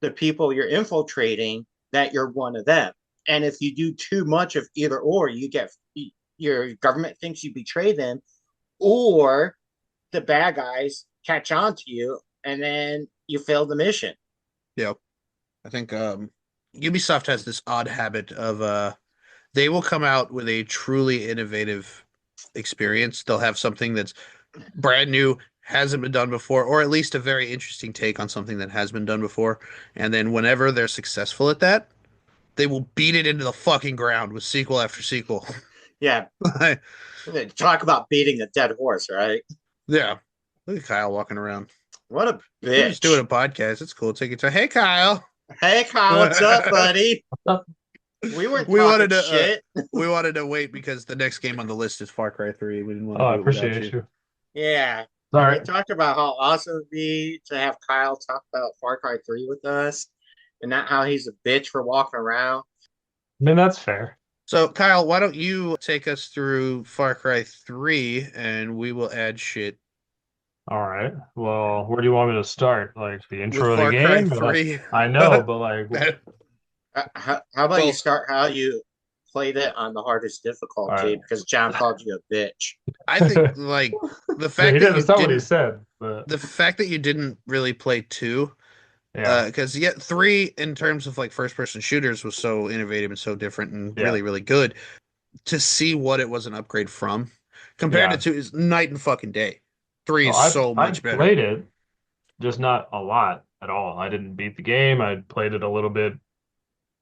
the people you're infiltrating that you're one of them? And if you do too much of either or, you get your government thinks you betray them, or the bad guys catch on to you and then you fail the mission. Yeah, I think Ubisoft has this odd habit of they will come out with a truly innovative experience. They'll have something that's brand new, hasn't been done before, or at least a very interesting take on something that has been done before. And then whenever they're successful at that, they will beat it into the fucking ground with sequel after sequel. Yeah, talk about beating a dead horse, right? Yeah. Look at Kyle walking around. What a We're just doing bitch. a podcast. It's cool. Take your time. Hey, Kyle. Hey, Kyle, what's up, buddy? We weren't we talking wanted to shit. we wanted to wait because the next game on the list is Far Cry 3. We didn't want Oh, to I do it without appreciate you. you. Yeah. We Sorry. talked about how awesome it'd be to have Kyle talk about Far Cry 3 with us and not how he's a bitch for walking around. I mean, that's fair. So, Kyle, why don't you take us through Far Cry 3 and we will add shit All right. Well, where do you want me to start? Like the with intro of the Far Cry game? Or like 3. I know, but like That- How about you well, start how you played it on the hardest All right. difficulty because John called you a bitch. I think like the He fact that did. you That's not what he didn't said, but the fact that you didn't really play two, yeah, because yet three in terms of like first person shooters was so innovative and so different and yeah, really, really good. To see what it was an upgrade from compared to yeah. two is night and fucking day. Three Well, is so I much better. played it, just not a lot at all. I didn't beat the game. I played it a little bit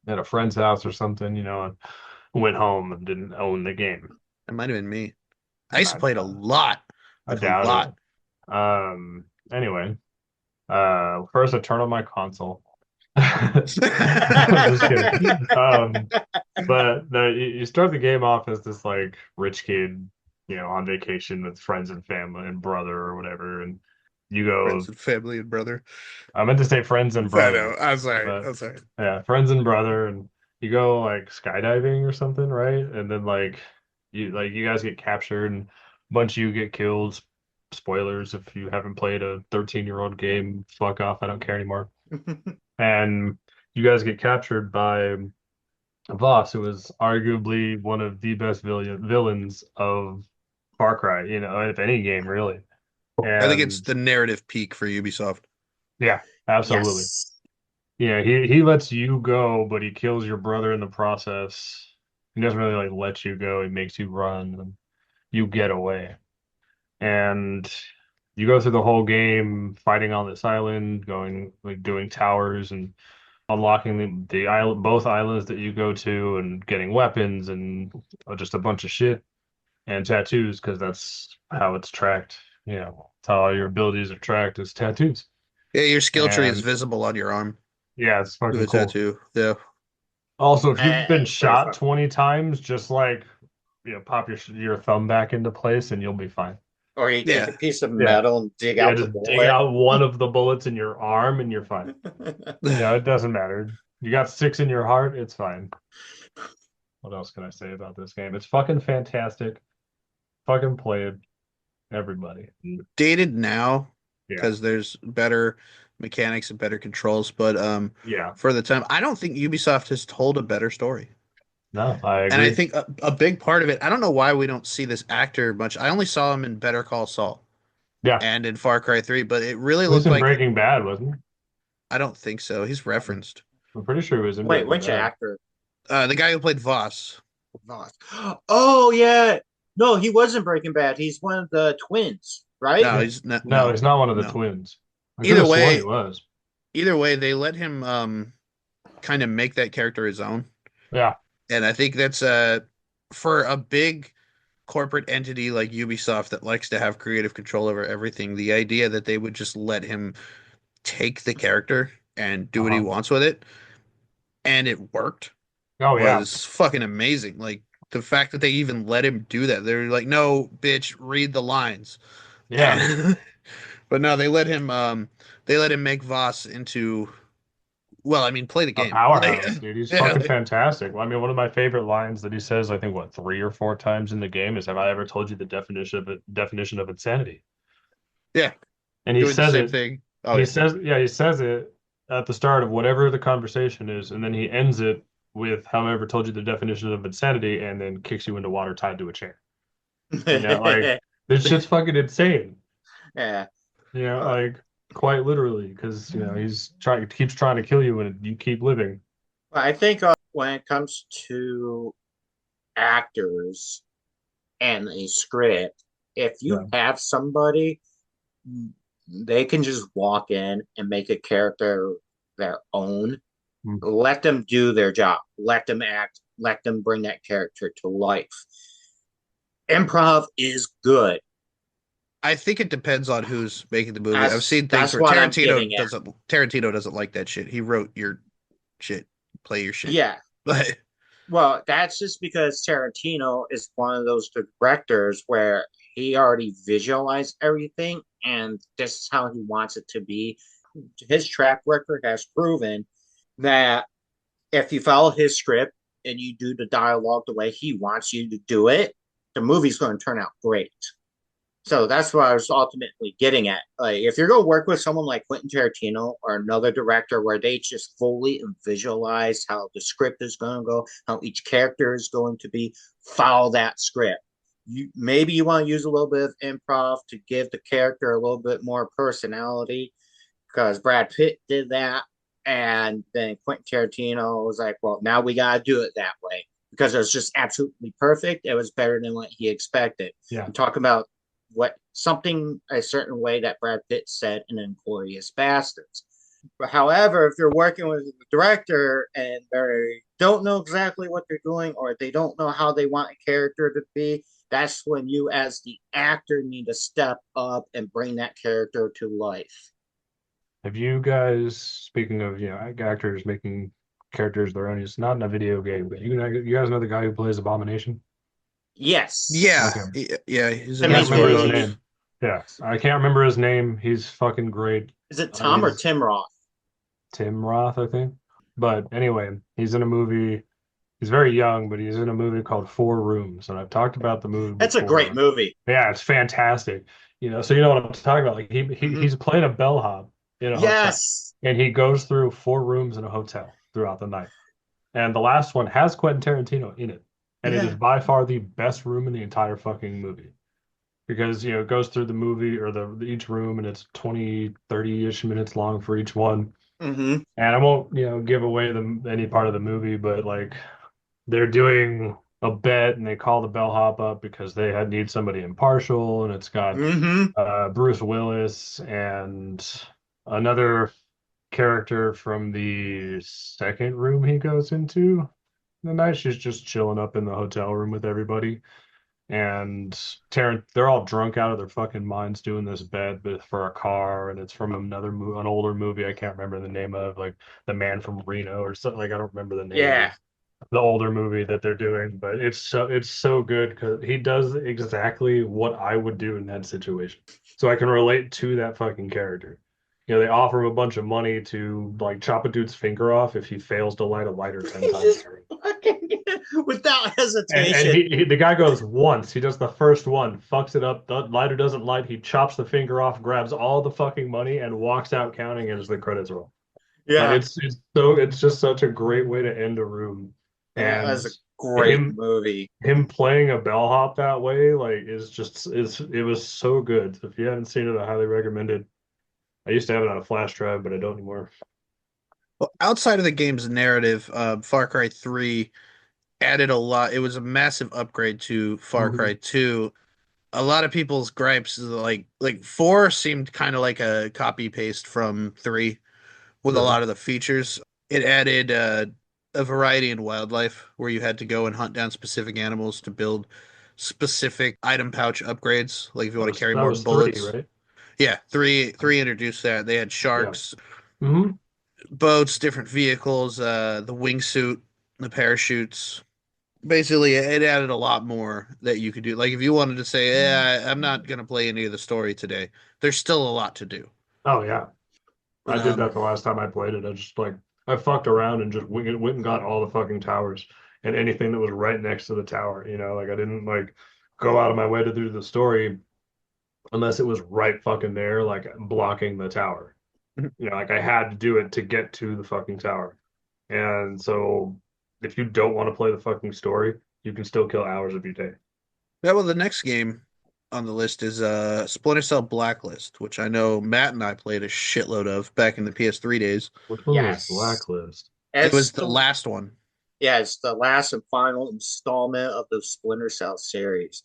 at a friend's house or something, and went home and didn't own the game. It might have been me. I used to I, play it a lot, I like a doubt it. lot. Anyway, first I turned on my console. I'm just kidding. But you start the game off as this like rich kid, on vacation with friends and family and brother or whatever, and you Friends go. and family and brother. I meant to say friends and I know. brother, I'm sorry. but I'm sorry. yeah, friends and brother, and you go like skydiving or something, right? And then you guys get captured and a bunch of you get killed. Spoilers if you haven't played a 13-year-old game, fuck off, I don't care anymore. And you guys get captured by Voss, who was arguably one of the best villains of Far Cry, of any game really. I think it's And the narrative peak for Ubisoft. yeah, absolutely. Yes. Yeah, he lets you go, but he kills your brother in the process. He doesn't really like let you go. He makes you run and you get away. And you go through the whole game fighting on this island, going like doing towers and unlocking the island, both islands that you go to, and getting weapons and just a bunch of shit and tattoos because that's how it's tracked. It's how all your abilities are tracked is tattoos. Yeah, your skill tree is And visible on your arm yeah, it's with fucking a cool. tattoo. Yeah. Also, if you've been It's pretty shot fun. 20 times, just like pop your thumb back into place and you'll be fine. Or you take a Yeah. piece of Yeah. metal and dig Yeah, out the just dig bullet. out one of the bullets in your arm and you're fine. It doesn't matter. You got six in your heart, it's fine. What else can I say about this game? It's fucking fantastic. Fucking play it, everybody. Dated now Yeah. because there's better mechanics and better controls, but Yeah. for the time, I don't think Ubisoft has told a better story. No, I And I agree. think a big part of it, I don't know why we don't see this actor much. I only saw him in Better Call Saul Yeah. and in Far Cry 3, but it really He was looked in like Breaking Bad, wasn't he? I don't think so. He's referenced. I'm pretty sure he was in Wait, Breaking which Bad. actor? The guy who played Voss. Voss. Oh yeah. No, he wasn't Breaking Bad. He's one of the twins, right? No, he's not. No, No, he's not one of the no. twins. I could Either have sworn he way, was. they let him kind of make that character his own, Yeah. and I think that's for a big corporate entity like Ubisoft that likes to have creative control over everything. The idea that they would just let him take the character and do what he Uh-huh. wants with it, and it worked, Oh yeah. was fucking amazing. Like the fact that they even let him do that. They're like, "No, bitch, read the lines." Yeah. And but no, they let him make Voss into well, I mean, play the A game. Like powerhouse, dude. He's yeah, fucking fantastic. Well, I mean, one of my favorite lines that he says, I think, what, 3 or 4 times in the game is, "Have I ever told you the definition of insanity?" yeah, And he doing the says same it. thing. Oh He yeah. says, yeah, he says it at the start of whatever the conversation is, and then he ends it with, "Have I ever told you the definition of insanity?" And then kicks you into water tied to a chair. Like this shit's fucking insane. Yeah. Uh, Like quite literally, because keeps trying to kill you, and you keep living. I think when it comes to actors and a script, if Yeah. you have somebody, they can just walk in and make a character their own. Mm. Let them do their job. Let them act. Let them bring that character to life. Improv is good. I think it depends on who's making the movie. I've That's seen things that's where what I'm getting at. Tarantino doesn't like that shit. He wrote your shit, play your shit. Yeah. But Well, that's just because Tarantino is one of those directors where he already visualized everything and this is how he wants it to be. His track record has proven that if you follow his script and you do the dialogue the way he wants you to do it, the movie's going to turn out great. So that's what I was ultimately getting at. Like, if you're going to work with someone like Quentin Tarantino or another director where they just fully visualize how the script is going to go, how each character is going to be, follow that script. Maybe you want to use a little bit of improv to give the character a little bit more personality because Brad Pitt did that, and then Quentin Tarantino was like, "Well, now we got to do it that way." Because it was just absolutely perfect. It was better than what he expected. Yeah. I'm talking about what something a certain way that Brad Pitt said in Inglorious Bastards. However, if you're working with a director and they don't know exactly what they're doing or they don't know how they want a character to be, that's when you, as the actor, need to step up and bring that character to life. Have you guys, speaking of, actors making characters their own, it's not in a video game, but you guys know the guy who plays Abomination? Yes. Yeah, Okay. yeah, he's in Can't Timmy's remember his Gamecologists. name. Yeah, I can't remember his name. He's fucking great. Is it Tom or He's Tim Roth? Tim Roth, I think. But anyway, he's in a movie. He's very young, but he's in a movie called Four Rooms, and I've talked about the movie That's a great before. movie. Yeah, it's fantastic. So you know what I'm talking about. Like Mm-hmm. he's playing a bellhop in a hotel, Yes. and he goes through four rooms in a hotel throughout the night. And the last one has Quentin Tarantino in it, and it is Yeah. by far the best room in the entire fucking movie because it goes through the movie or each room, and it's 20, 30-ish minutes long for each one. Mm-hmm. And I won't give away any part of the movie, but like they're doing a bet and they call the bellhop up because need somebody impartial, and it's got Mm-hmm. Bruce Willis and another character from the second room he goes into the night. She's just chilling up in the hotel room with everybody. And they're all drunk out of their fucking minds doing this bet but for a car, and it's from an older movie I can't remember the name of, like The Man from Reno or something. Like I don't remember the name of Yeah. the older movie that they're doing, but it's so good because he does exactly what I would do in that situation. So I can relate to that fucking character. They offer him a bunch of money to like chop a dude's finger off if he fails to light a lighter 10 He times. just fucking without And hesitation. the guy goes once. He does the first one, fucks it up. The lighter doesn't light. He chops the finger off, grabs all the fucking money, and walks out counting as the credits roll. And Yeah. it's just such a great way to end a room. That And was a great him movie. him playing a bellhop that way, like, it was so good. So if you haven't seen it, I highly recommend it. I used to have it on a flash drive, but I don't anymore. Well, outside of the game's narrative, Far Cry 3 added a lot. It was a massive upgrade to Far Mhm. Cry 2. A lot of people's gripes is like 4 seemed kind of like a copy paste from 3 with a Really? lot of the features. It added a variety in wildlife where you had to go and hunt down specific animals to build specific item pouch upgrades, like if you That want to was carry that more was three, bullets. right? Yeah, three introduced that. They had Yeah. sharks, Hmm. boats, different vehicles, the wingsuit, the parachutes. Basically, it added a lot more that you could do. Like if you wanted to say, "Yeah, I'm not gonna play any of the story today," there's still a lot to do. Oh yeah. I did Um, that the last time I played it. I fucked around and just went and got all the fucking towers and anything that was right next to the tower. Like I didn't like go out of my way to do the story unless it was right fucking there, like blocking the tower. Like I had to do it to get to the fucking tower. And so if you don't want to play the fucking story, you can still kill hours of your day. Yeah, well, the next game on the list is Splinter Cell Blacklist, which I know Matt and I played a shitload of back in the PS3 days. Which one was Yes. Blacklist? It It's was the the last one. yeah, it's the last and final installment of the Splinter Cell series.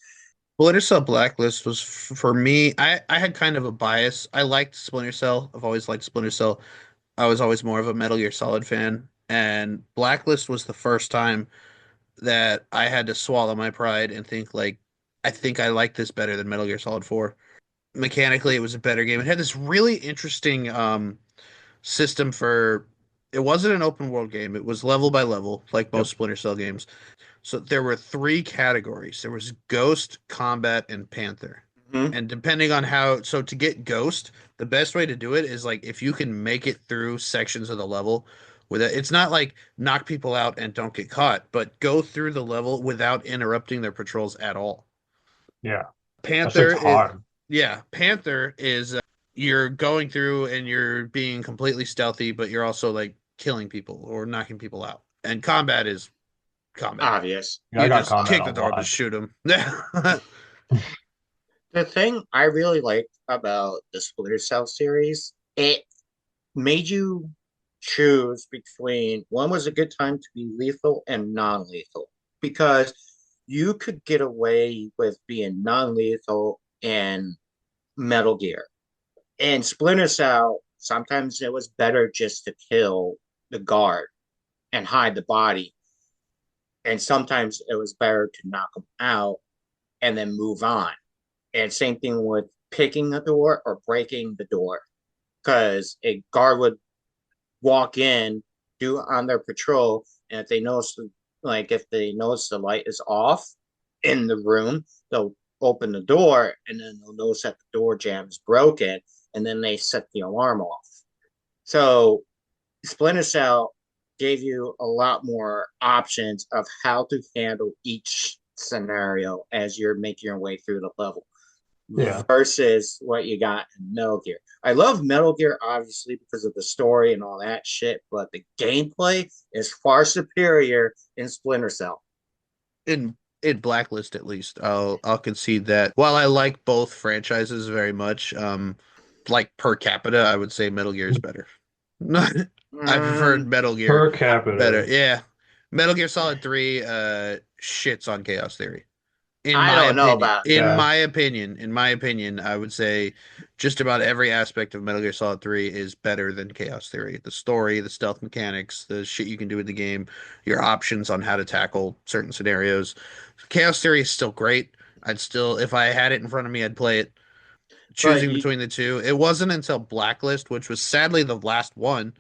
Splinter Cell Blacklist was for me. I had kind of a bias. I liked Splinter Cell. I've always liked Splinter Cell. I was always more of a Metal Gear Solid fan, and Blacklist was the first time that I had to swallow my pride and think like, I think I like this better than Metal Gear Solid 4. Mechanically, it was a better game. It had this really interesting system for it wasn't an open world game. It was level by level, like Yep. most Splinter Cell games. So there were three categories. There was Ghost, Combat, and Panther. Mhm. And depending on how, so to get Ghost, the best way to do it is like if you can make it through sections of the level with it. It's not like knock people out and don't get caught, but go through the level without interrupting their patrols at all. Yeah. That Panther shit's is hard. Yeah, Panther is you're going through and you're being completely stealthy, but you're also like killing people or knocking people out. And combat is combat. Obvious. Yeah, I You got just combat kick a the door, just lot. shoot them. Yeah. The thing I really liked about the Splinter Cell series, it made you choose between one was a good time to be lethal and non-lethal because you could get away with being non-lethal in Metal Gear. In Splinter Cell, sometimes it was better just to kill the guard and hide the body. And sometimes it was better to knock them out and then move on. And same thing with picking the door or breaking the door. Because a guard would walk in, do on their patrol, and if they notice, like if they notice the light is off in the room, they'll open the door, and then they'll notice that the door jam is broken, and then they set the alarm off. So Splinter Cell gave you a lot more options of how to handle each scenario as you're making your way through the level Yeah. versus what you got in Metal Gear. I love Metal Gear obviously because of the story and all that shit, but the gameplay is far superior in Splinter Cell. In Blacklist at least, I'll concede that. While I like both franchises very much, like per capita, I would say Metal Gear is better. I preferred Mm, Metal Gear Per better. capita. Yeah. Metal Gear Solid 3 shits on Chaos Theory. In I my don't know opinion, about Yeah. I would say just about every aspect of Metal Gear Solid 3 is better than Chaos Theory. The story, the stealth mechanics, the shit you can do in the game, your options on how to tackle certain scenarios. Chaos Theory is still great. I'd still, if I had it in front of me, I'd play it. but Choosing between the two, it wasn't until Blacklist, which was sadly the last one,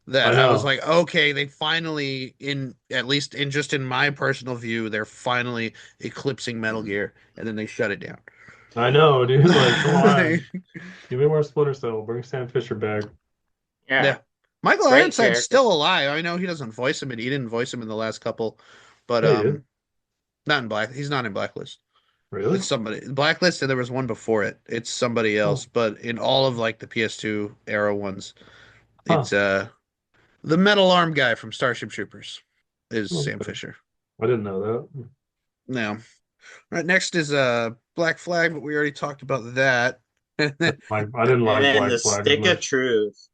I that I was know. like, okay, they finally, in at least in just in my personal view, they're finally eclipsing Metal Gear, and then they shut it down. I know, dude. Like, come on. Give me more Splinter Cell. Bring Sam Fisher back. yeah, Yeah, Michael great Ironside's character. still alive. I know he doesn't voice him, and he didn't voice him in the last couple, but Yeah, he did. not in Black. He's not in Blacklist. Really? It's somebody Blacklist, and there was one before it. It's somebody else, Oh, but in all of like the PS2 era ones, huh. it's the metal arm guy from Starship Troopers is Sam Okay. Fisher. I didn't know that. Now, all right, next is Black Flag, but we already talked about that. Like, I didn't And like then Black the Flag as stick of much. truth.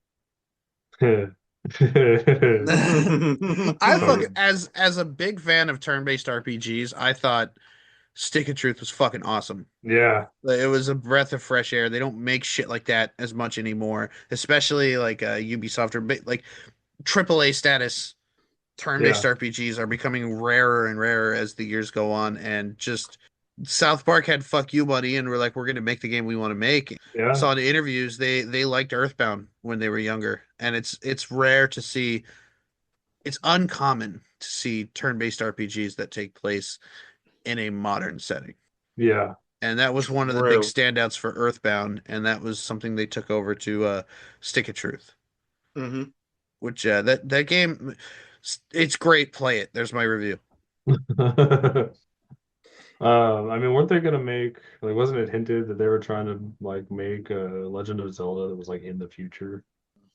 I fuck Fucking, as a big fan of turn-based RPGs, I thought Stick of Truth was fucking awesome. yeah, Like, it was a breath of fresh air. They don't make shit like that as much anymore, especially like Ubisoft or like AAA status turn-based yeah, RPGs are becoming rarer and rarer as the years go on, and just South Park had fuck you money and we're like, we're gonna make the game we want to make. yeah, Saw in the interviews they liked Earthbound when they were younger, and it's rare to see, it's uncommon to see turn-based RPGs that take place in a modern setting. yeah. And that was one of the big True. standouts for Earthbound, and that was something they took over to Stick of Truth, Hmm. which that game, it's great. Play it. There's my review. I mean, weren't they gonna make like wasn't it hinted that they were trying to like make a Legend of Zelda that was like in the future?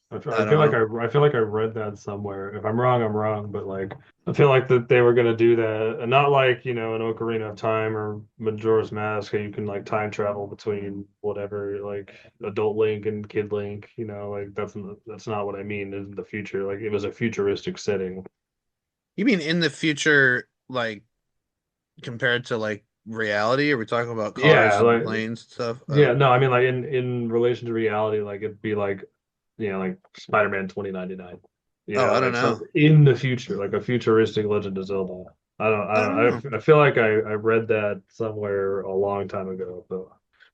I I don't feel like know. I feel like I read that somewhere. If I'm wrong, I'm wrong, but like I feel like that they were gonna do that, and not like an Ocarina of Time or Majora's Mask, where you can like time travel between whatever, like adult Link and Kid Link. Like that's not what I mean in the future. Like it was a futuristic setting. You mean in the future, like compared to like reality? Are we talking about cars Yeah, and like planes and stuff? yeah, no, I mean like in relation to reality, like it'd be like like Spider-Man 2099. I don't Like know. so in the future, like a futuristic Legend of Zelda. I don't know. I feel like I read that somewhere a long time ago, but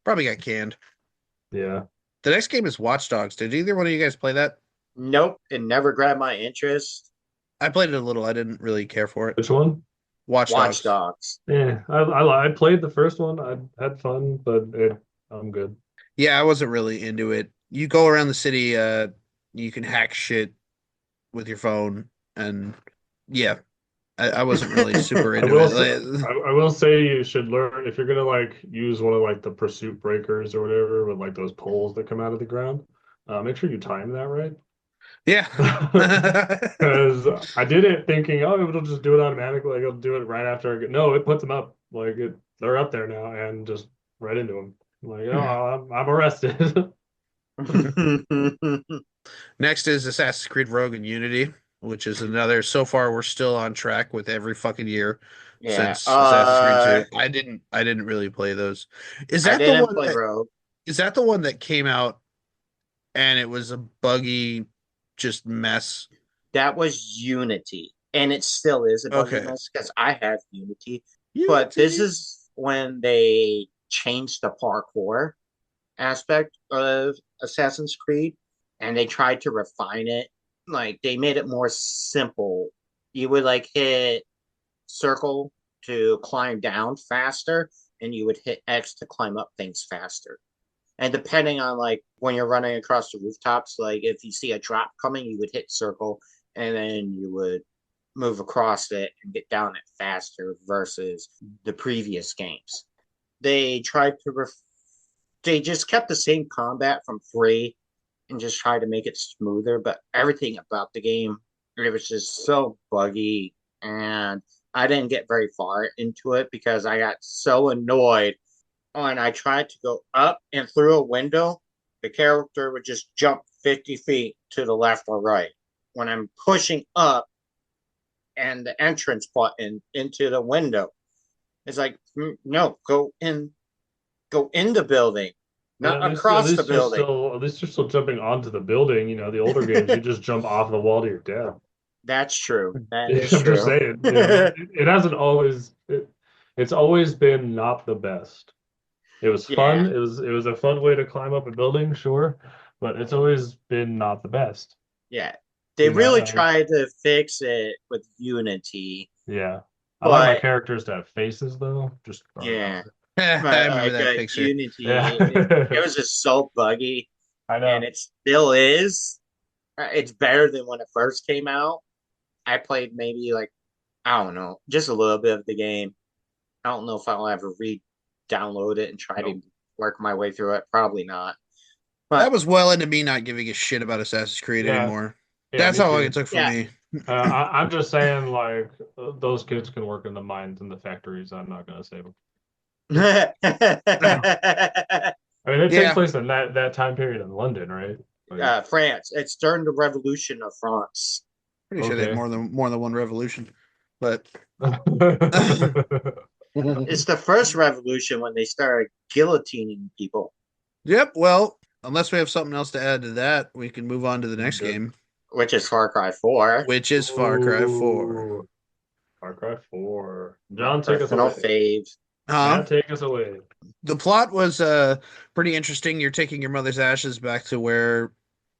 Probably got canned. yeah. The next game is Watch Dogs. Did either one of you guys play that? Nope, it never grabbed my interest. I played it a little. I didn't really care for it. Which one? Watch Watch Dogs. Dogs. Yeah, I played the first one. I had fun, but I'm good. Yeah, I wasn't really into it. You go around the city, you can hack shit with your phone, and yeah. I wasn't really super I into will it. say, I will say you should learn if you're gonna like use one of like the pursuit breakers or whatever with like those poles that come out of the ground. Make sure you time that right. Yeah. Because I did it thinking, oh, it'll just do it automatically. Like it'll do it right after I get. No, it puts them up. Like they're up there now, and just right into them. I'm like, oh, I'm arrested. Next is Assassin's Creed Rogue and Unity, which is another. So far, we're still on track with every fucking year Yeah. since Assassin's Creed 2. I didn't really play those. Is I that the didn't one play that Rogue. is that the one that came out and it was a buggy just mess? That was Unity, and it still is a buggy Okay. mess because I have Unity. But this Unity. is when they changed the parkour aspect of Assassin's Creed, and they tried to refine it. Like they made it more simple. You would like hit circle to climb down faster, and you would hit X to climb up things faster. And depending on like when you're running across the rooftops, like if you see a drop coming, you would hit circle and then you would move across it and get down it faster versus the previous games. They tried to they just kept the same combat from three and just tried to make it smoother, but everything about the game it was just so buggy and I didn't get very far into it because I got so annoyed when I tried to go up and through a window, the character would just jump 50 feet to the left or right. When I'm pushing up and the entrance button into the window, it's like, no, go in the building, But not across the building. at least you're still jumping onto the building. You know, the older games, you just jump off the wall to your death. That's true. That is I'm just true. saying, you know, it hasn't always it's always been not the best. It was Yeah, fun. It was a fun way to climb up a building, sure, but it's always been not the best. yeah. They You know, really tried to fix it with Unity, yeah. I like my but characters to have faces though. Just throwing it out yeah, I but remember like that picture. Unity, there. it was just so buggy, I and know. it still is. It's better than when it first came out. I played maybe like I don't know, just a little bit of the game. I don't know if I'll ever re-download it and try to Nope. work my way through it. Probably not. That But was well into me not giving a shit about Assassin's Creed Yeah, anymore. yeah, That's me how long it too. took for yeah, me. I'm just saying, like, those kids can work in the mines and the factories. I'm not gonna save them. I mean, it takes Yeah, place in that time period in London, right? Like, France. It's during the Revolution of France. pretty sure they had okay. more than one revolution, but It's the first revolution when they started guillotining people, yep. Well, unless we have something else to add to that, we can move on to the next Good. game, which is Far Cry 4. which is Far Cry 4. Ooh, Far Cry 4. My John, take us personal away. fave. Huh? Matt, take us away. The plot was pretty interesting. You're taking your mother's ashes back to where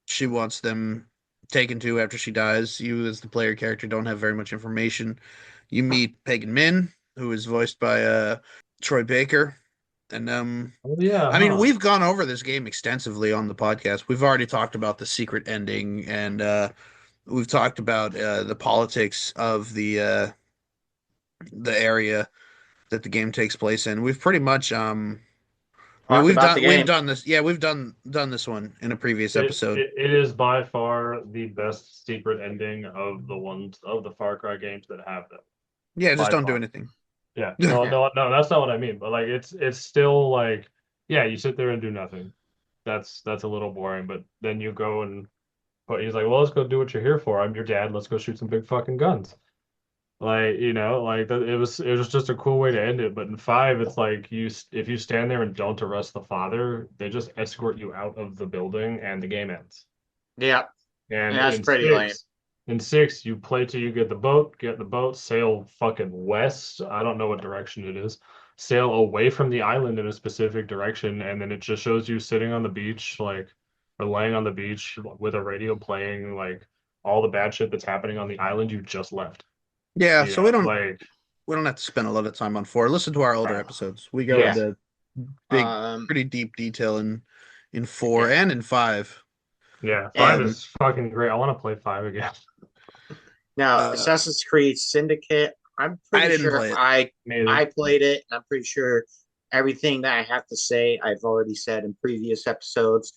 she wants them taken to after she dies. You, as the player character, don't have very much information. You meet Pagan Min, who is voiced by Troy Baker, and Oh yeah, I mean, huh? we've gone over this game extensively on the podcast. We've already talked about the secret ending, and we've talked about the politics of the area that the game takes place in. We've pretty much I mean, Talked about the we've game. done this. Yeah, we've done this one in a previous episode. It is by far the best secret ending of the ones of the Far Cry games that have them. Yeah, just By don't do far. anything. Yeah. No, Yeah. no, no, that's not what I mean. But like it's still like yeah, you sit there and do nothing. That's a little boring, but then you go and but he's like, well, let's go do what you're here for. I'm your dad. Let's go shoot some big fucking guns. Like, you know, like that it was just a cool way to end it. But in five, it's like if you stand there and don't arrest the father, they just escort you out of the building and the game ends. Yeah. And That's pretty lame. in six, you play till you get the boat, sail fucking west. I don't know what direction it is. Sail away from the island in a specific direction, and then it just shows you sitting on the beach, like or laying on the beach with a radio playing, like all the bad shit that's happening on the island you just left. Yeah, You so know, like we don't have to spend a lot of time on four. Listen to our older uh, episodes. We go Yeah. yes, into big, Um, pretty deep detail in four yeah. and in five. yeah, five And Um, is fucking great. I want to play five again. Now, Uh, Assassin's Creed Syndicate, I'm I pretty didn't sure play it. I played it, and I'm pretty sure everything that I have to say I've already said in previous episodes.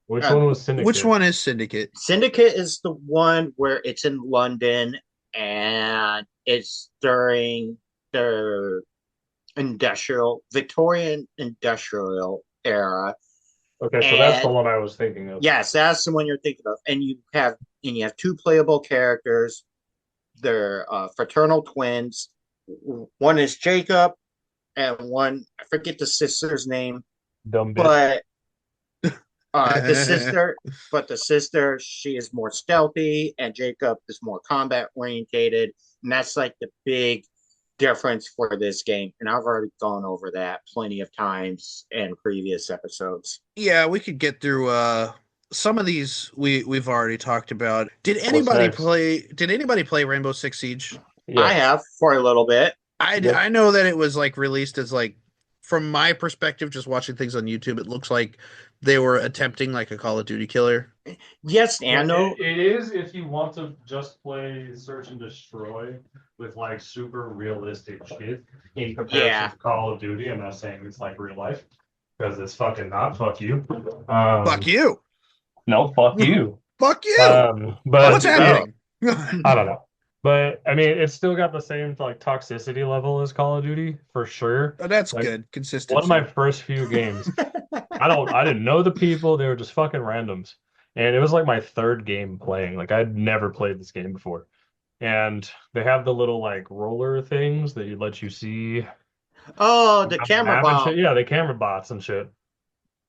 Which Uh, one was Which Syndicate? one is Syndicate? Syndicate is the one where it's in London and it's during the Victorian industrial era. Okay, so that's the And one I was thinking of. yes, that's the one you're thinking of. And you have two playable characters. They're fraternal twins. One is Jacob, and one I forget the sister's name, Dumb bitch. but the sister, she is more stealthy, and Jacob is more combat orientated, and that's like the big difference for this game. And I've already gone over that plenty of times in previous episodes. Yeah, we could get through some of these we've already talked about. What's next? Did anybody play Rainbow Six Siege? I Yes. have for a little bit. Yep. I know that it was like released as like from my perspective just watching things on YouTube it looks like they were attempting like a Call of Duty killer. Yes Yeah, and no. it is if you want to just play search and destroy with like super realistic shit in comparison Yeah. to Call of Duty. I'm not saying it's like real life because it's fucking not. Fuck you. Fuck Um, you. no, fuck you. Fuck you. Fuck What's But you it, both. happening? I don't know. But I mean, it's still got the same like toxicity level as Call of Duty for sure. Oh, that's Like good. one of my Consistency. first few games, I didn't know the people. They were just fucking randoms. And it was like my third game playing. Like I'd never played this game before. And they have the little like roller things that let you see Oh, the around the camera map and bomb. shit. Yeah, the camera bots and shit.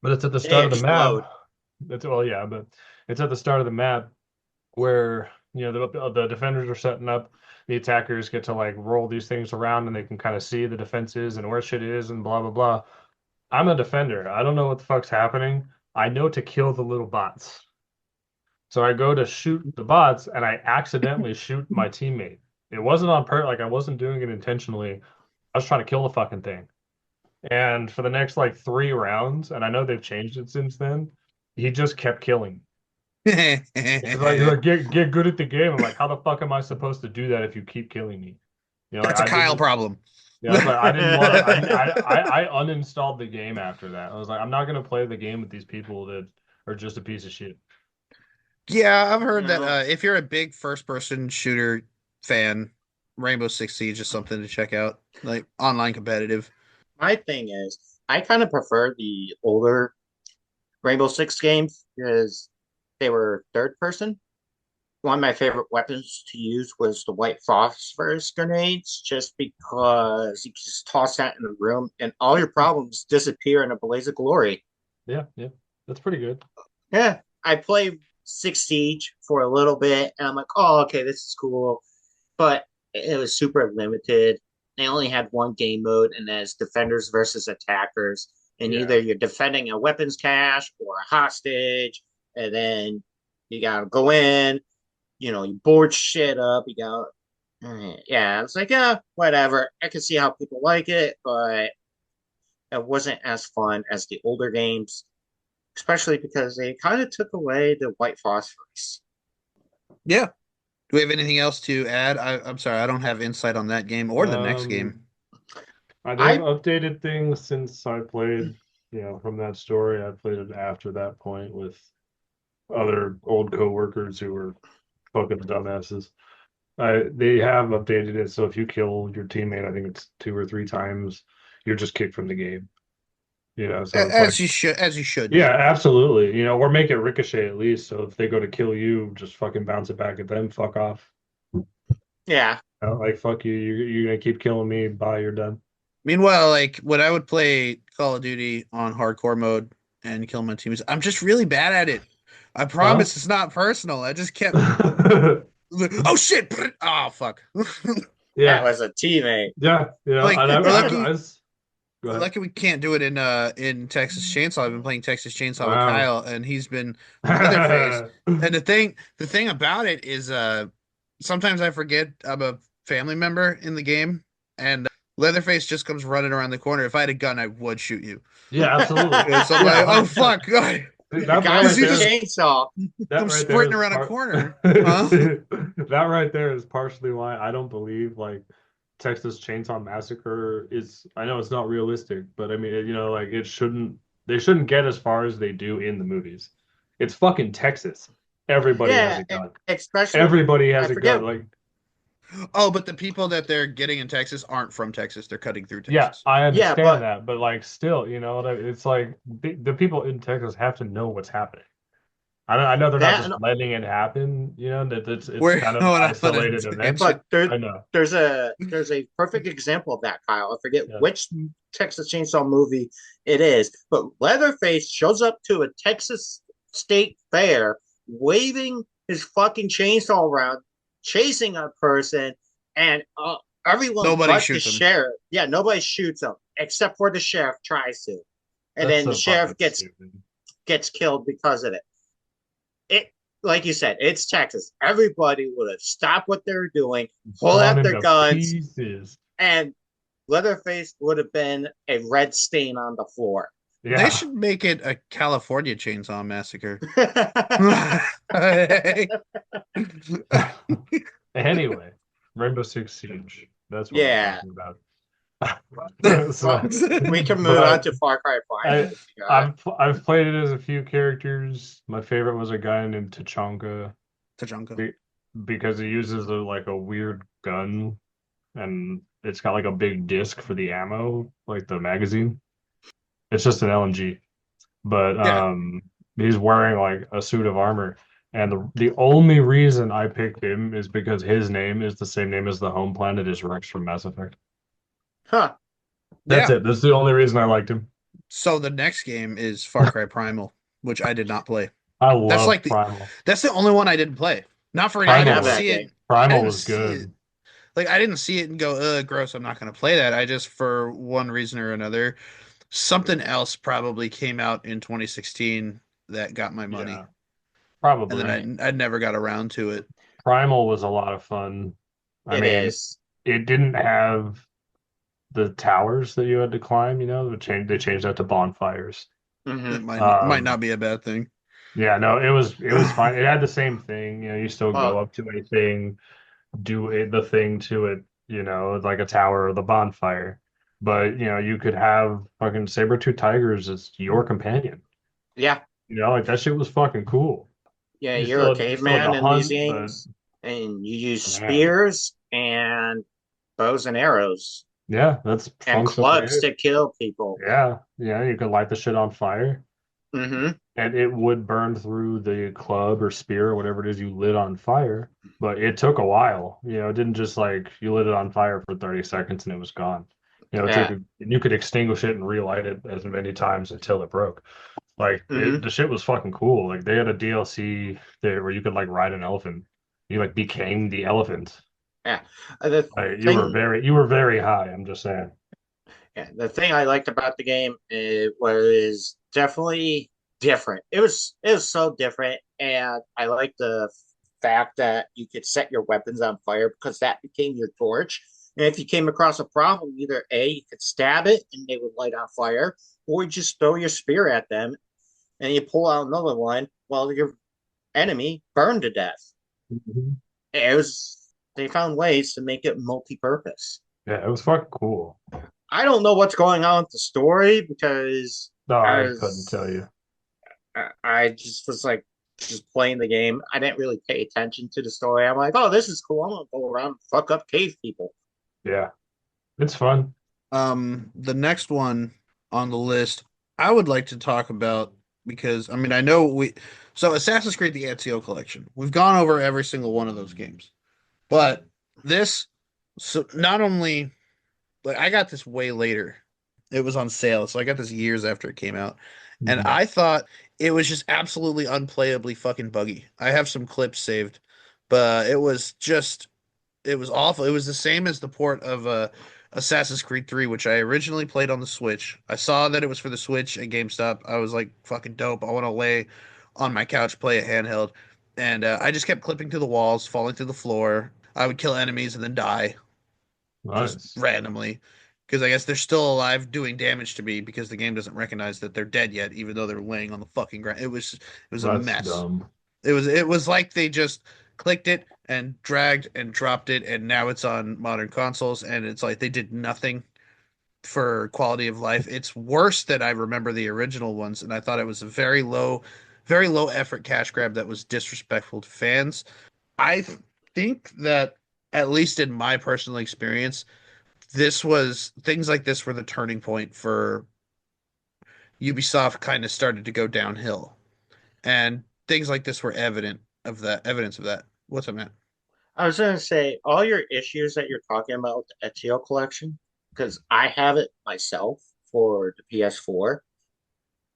But it's at the They start of the explode. map. It's well, yeah, but it's at the start of the map where the defenders are setting up. The attackers get to like roll these things around and they can kind of see the defenses and where shit is and blah blah blah. I'm a defender. I don't know what the fuck's happening. I know to kill the little bots. So I go to shoot the bots and I accidentally shoot my teammate. It wasn't on like I wasn't doing it intentionally. I was trying to kill the fucking thing. And for the next like 3 rounds, and I know they've changed it since then, he just kept killing. He's like, get good at the game. I'm like, how the fuck am I supposed to do that if you keep killing me? Like That's a I Kyle didn't. problem. Yeah, I was like, I didn't want to. I uninstalled the game after that. I was like, I'm not gonna play the game with these people that are just a piece of shit. Yeah, I've heard that No. if you're a big first-person shooter fan, Rainbow Six Siege is something to check out, like online competitive. My thing is, I kind of prefer the older Rainbow Six games because they were third person. One of my favorite weapons to use was the white phosphorus grenades, just because you can just toss that in the room and all your problems disappear in a blaze of glory. Yeah, yeah, that's pretty good. Yeah, I played Six Siege for a little bit, and I'm like, oh, okay, this is cool, but it was super limited. They only had one game mode, and that's defenders versus attackers. And Yeah, either you're defending a weapons cache or a hostage, and then you gotta go in, you board shit up. Yeah, it's like, yeah, whatever. I can see how people like it, but it wasn't as fun as the older games, especially because they kind of took away the white phosphorus. Yeah. Do we have anything else to add? I'm sorry, I don't have insight on that game or the next game. um, they've I updated things since I played. From that story, I played it after that point with other old coworkers who were fucking dumbasses. They have updated it, so if you kill your teammate, I think it's 2 or 3 times, you're just kicked from the game. So it's like, As you should yeah, be. absolutely. Or make it ricochet at least. So if they go to kill you, just fucking bounce it back at them. Fuck off. Yeah, Like fuck you. You're gonna keep killing me. Bye. You're done. Meanwhile, like when I would play Call of Duty on hardcore mode and kill my teammates, I'm just really bad at it. I Huh? promise it's not personal. I just kept oh shit. Oh fuck. that Yeah. was a teammate. Yeah. Like And lucky go ahead. lucky we can't do it in Texas Chainsaw. I've been playing Texas Chainsaw with Wow. Kyle and he's been Leatherface. And the thing about it is sometimes I forget I'm a family member in the game and Leatherface just comes running around the corner. If I had a gun, I would shoot you. Yeah, absolutely. And so I'm Yeah, like, oh 100%. fuck, God. The That guy Because right with he the there, just chainsaw. that comes right there sprinting is around a part. corner. Huh? That right there is partially why I don't believe like Texas Chainsaw Massacre is. I know it's not realistic, but I mean, like it shouldn't. They shouldn't get as far as they do in the movies. It's fucking Texas. Everybody has Yeah, a gun. especially Everybody I has a forget. gun. Like, Oh, but the people that they're getting in Texas aren't from Texas. They're cutting through yeah, Texas. I Yeah, understand but that, but like, still, it's like the people in Texas have to know what's happening. I know they're not that just letting it happen, that it's We're kind of an going off on a isolated event. tangent. but there I know. there's a perfect example of that, Kyle. I forget Yeah. which Texas Chainsaw movie it is, but Leatherface shows up to a Texas state fair waving his fucking chainsaw around, chasing a person, and everyone Nobody but the shoots him. sheriff. Yeah, nobody shoots him except for the sheriff tries to, and That's then the so fucking sheriff stupid. gets killed because of it. It, like you said, it's Texas. Everybody would have stopped what they're doing, pulled Gone out their into guns, pieces. and Leatherface would have been a red stain on the floor. They Yeah. should make it a California Chainsaw Massacre. Anyway, Rainbow Six Siege. That's what we're Yeah. talking about. Well, So, we can move on but to Far Cry Primal I if you got. I've played it as a few characters. My favorite was a guy named Tachanka Tajanka. be, because he uses like a weird gun and it's got like a big disc for the ammo, like the magazine. It's just an LMG, but Yeah. he's wearing like a suit of armor. And the only reason I picked him is because his name is the same name as the home planet is Rex from Mass Effect. Huh. That's Yeah. it. That's the only reason I liked him. So the next game is Far Cry Primal, which I did not play. I That's love like the Primal. that's the only one I didn't play. Not for I I Primal didn't have was that see game. it. I Primal didn't was see it. good. Like I didn't see it and go, gross, I'm not gonna play that. I just for one reason or another, something else probably came out in 2016 that got my money. Yeah, And then probably. I never got around to it. Primal was a lot of fun. I It mean, is. it didn't have the towers that you had to climb, they changed that to bonfires. It Mm-hmm. might not Um, be a bad thing. yeah, no, it was fine. It had the same thing, you still go Well, up to a thing, do the thing to it, like a tower or the bonfire. But, you could have fucking saber-tooth tigers as your companion. yeah, Like that shit was fucking cool. yeah. You You're a still had to caveman in these hunt, but games, and you use man, spears and bows and arrows yeah, that's and functionally clubs it. to kill people. Yeah, yeah, you could light the shit on fire Mm-hmm. and it would burn through the club or spear or whatever it is you lit on fire. But it took a while. It didn't just like you lit it on fire for 30 seconds and it was gone. Yeah. You could extinguish it and relight it as many times until it broke. Like Mm-hmm. the shit was fucking cool. Like they had a DLC there where you could like ride an elephant. You like became the elephant. Yeah. The thing You were very high. I'm just saying. Yeah, the thing I liked about the game it was definitely different. It was so different, and I like the fact that you could set your weapons on fire because that became your torch. And if you came across a problem, either A, you could stab it and they would light on fire, or you just throw your spear at them and you pull out another one while your enemy burned to death. Mhm. It was they found ways to make it multi-purpose. Yeah, it was fucking cool. I don't know what's going on with the story because No, I I couldn't tell was you. I just was like just playing the game. I didn't really pay attention to the story. I'm like, oh, this is cool. I'm gonna go around and fuck up cave people. Yeah, it's fun. The next one on the list I would like to talk about because I mean I know so Assassin's Creed the Ezio collection. We've gone over every single one of those games. But this so not only like I got this way later. It was on sale, so I got this years after it came out. And Mhm. I thought it was just absolutely unplayably fucking buggy. I have some clips saved, but it was awful. It was the same as the port of Assassin's Creed 3, which I originally played on the Switch. I saw that it was for the Switch at GameStop. I was like, fucking dope. I want to lay on my couch, play a handheld. And I just kept clipping to the walls, falling through the floor. I would kill enemies and then die just Nice. randomly because I guess they're still alive doing damage to me because the game doesn't recognize that they're dead yet, even though they're laying on the fucking ground. It was a That's mess. dumb. It was like they just clicked it and dragged and dropped it, and now it's on modern consoles, and it's like they did nothing for quality of life. It's worse than I remember the original ones, and I thought it was a very low effort cash grab that was disrespectful to fans. I think that at least in my personal experience, this was things like this were the turning point for Ubisoft kind of started to go downhill. And things like this were evidence of that. What's up, man? I was gonna say all your issues that you're talking about with the Ezio collection, because I have it myself for the PS4,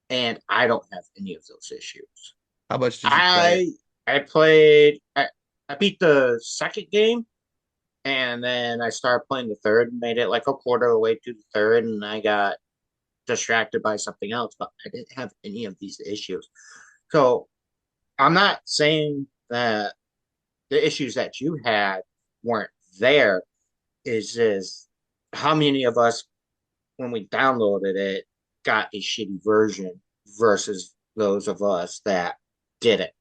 and I don't have any of those issues. How much did you play it? I I played I beat the second game, and then I started playing the third, and made it like a quarter of the way to the third, and I got distracted by something else, but I didn't have any of these issues. So I'm not saying that the issues that you had weren't there. Is just how many of us, when we downloaded it, got a shitty version versus those of us that didn't.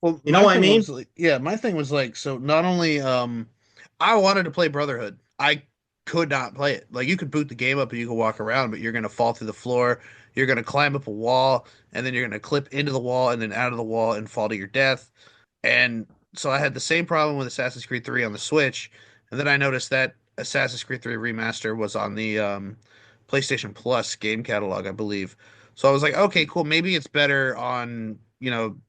Well, You know my what I thing mean? was like, yeah, my thing was like, so not only I wanted to play Brotherhood. I could not play it. Like you could boot the game up and you could walk around, but you're gonna fall through the floor, you're gonna climb up a wall, and then you're gonna clip into the wall and then out of the wall and fall to your death. And so I had the same problem with Assassin's Creed 3 on the Switch, and then I noticed that Assassin's Creed 3 Remaster was on the PlayStation Plus game catalog, I believe. So I was like, okay, cool. Maybe it's better on,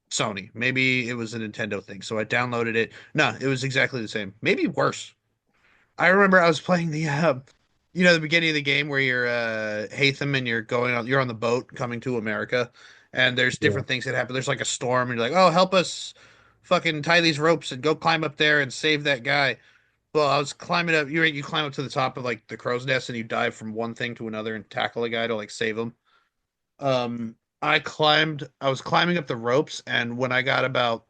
Sony. Maybe it was a Nintendo thing. So I downloaded it. No, it was exactly the same. Maybe worse. I remember I was playing the beginning of the game where you're Hatham and you're on the boat coming to America, and there's Yeah. different things that happen. There's like a storm, and you're like, oh, help us, fucking tie these ropes and go climb up there and save that guy. Well, I was climbing up. You climb up to the top of like the crow's nest, and you dive from one thing to another and tackle a guy to like save him. I was climbing up the ropes, and when I got about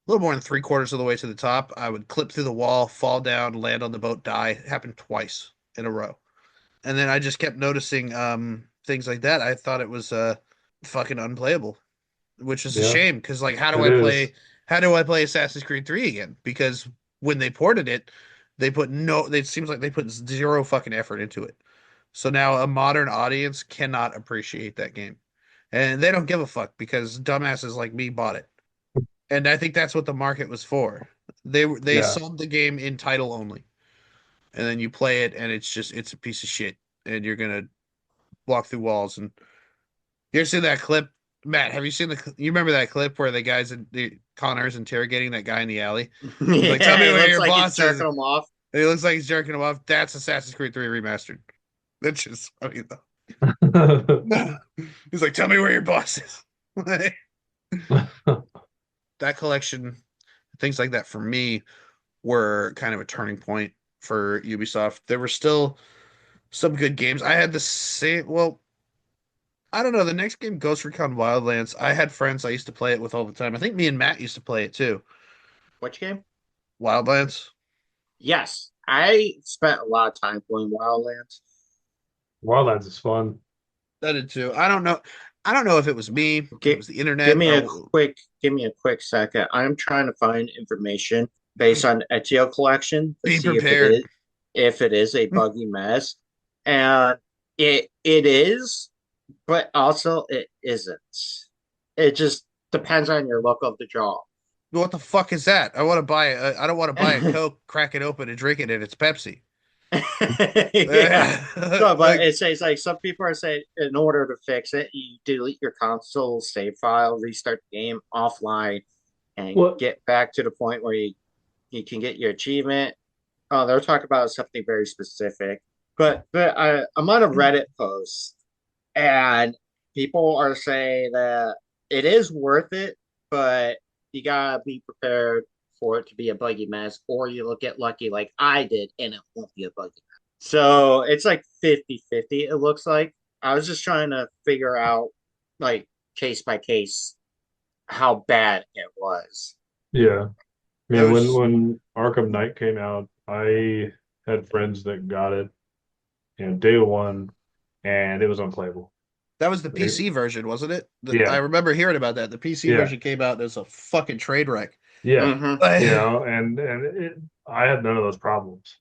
a little more than three-quarters of the way to the top, I would clip through the wall, fall down, land on the boat, die. It happened twice in a row. And then I just kept noticing things like that. I thought it was fucking unplayable, which is a Yeah, shame because like it is. how do I play Assassin's Creed 3 again? Because when they ported it, it seems like they put zero fucking effort into it. So now a modern audience cannot appreciate that game. And they don't give a fuck because dumbasses like me bought it. And I think that's what the market was for. They Yeah. sold the game in title only, and then you play it, and it's a piece of shit, and you're gonna walk through walls. And you ever seen that clip, Matt? Have you seen you remember that clip where the Connor's interrogating that guy in the alley? He's like, "Tell Yeah, me it where looks your like it's boss is." jerking And them off. he looks like he's jerking him off. That's Assassin's Creed 3 remastered. That's just funny though. He's like, "Tell me where your boss is." That collection, things like that for me were kind of a turning point for Ubisoft. There were still some good games. I had the same, well, I don't know. The next game, Ghost Recon Wildlands, I had friends I used to play it with all the time. I think me and Matt used to play it too. Which game? Wildlands. Yes, I spent a lot of time playing Wildlands. Wildlands is fun. I did too. I don't know. I don't know if it was me, if it Give, was the internet, or give me a quick second. I'm trying to find information based on Ezio collection to be see prepared. if it is a buggy mess, and it is, but also it isn't. It just depends on your look of the jaw. What the fuck is that? I don't want to buy a Coke, crack it open, and drink it, and it's Pepsi. Yeah. No, but Like, it says like some people are saying in order to fix it, you delete your console save file, restart the game offline, and What? get back to the point where you can get your achievement. Oh, they're talking about something very specific. I'm on a Reddit post, and people are saying that it is worth it, but you gotta be prepared for it to be a buggy mess, or you'll get lucky like I did, and it won't be a buggy mess. So it's like 50-50, it looks like. I was just trying to figure out, like, case by case, how bad it was. Yeah. it Yeah, when was when Arkham Knight came out, I had friends that got it, day one, and it was unplayable. That was the Right? PC version, wasn't it? I Yeah, remember hearing about that. The PC yeah, version came out and it was a fucking train wreck. yeah. Hmm. I had none of those problems.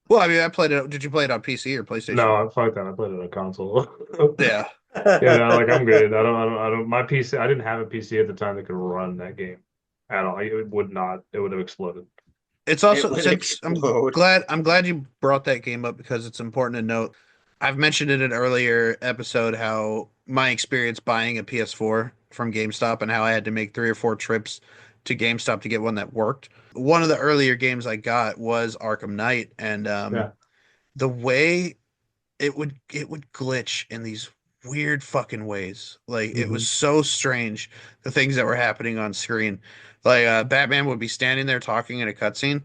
Well, I mean, I played it. Did you play it on PC or PlayStation? No, fuck that. I played it on console. Yeah. Like I'm good. I don't. My PC. I didn't have a PC at the time that could run that game at all. It would not. It would have exploded. It's It also would since explode. I'm glad you brought that game up because it's important to note. I've mentioned in an earlier episode how my experience buying a PS4 from GameStop and how I had to make 3 or 4 trips to GameStop to get one that worked. One of the earlier games I got was Arkham Knight, and Yeah. the way it would glitch in these weird fucking ways. Like it was Hmm. so strange the things that were happening on screen. Like Batman would be standing there talking in a cutscene,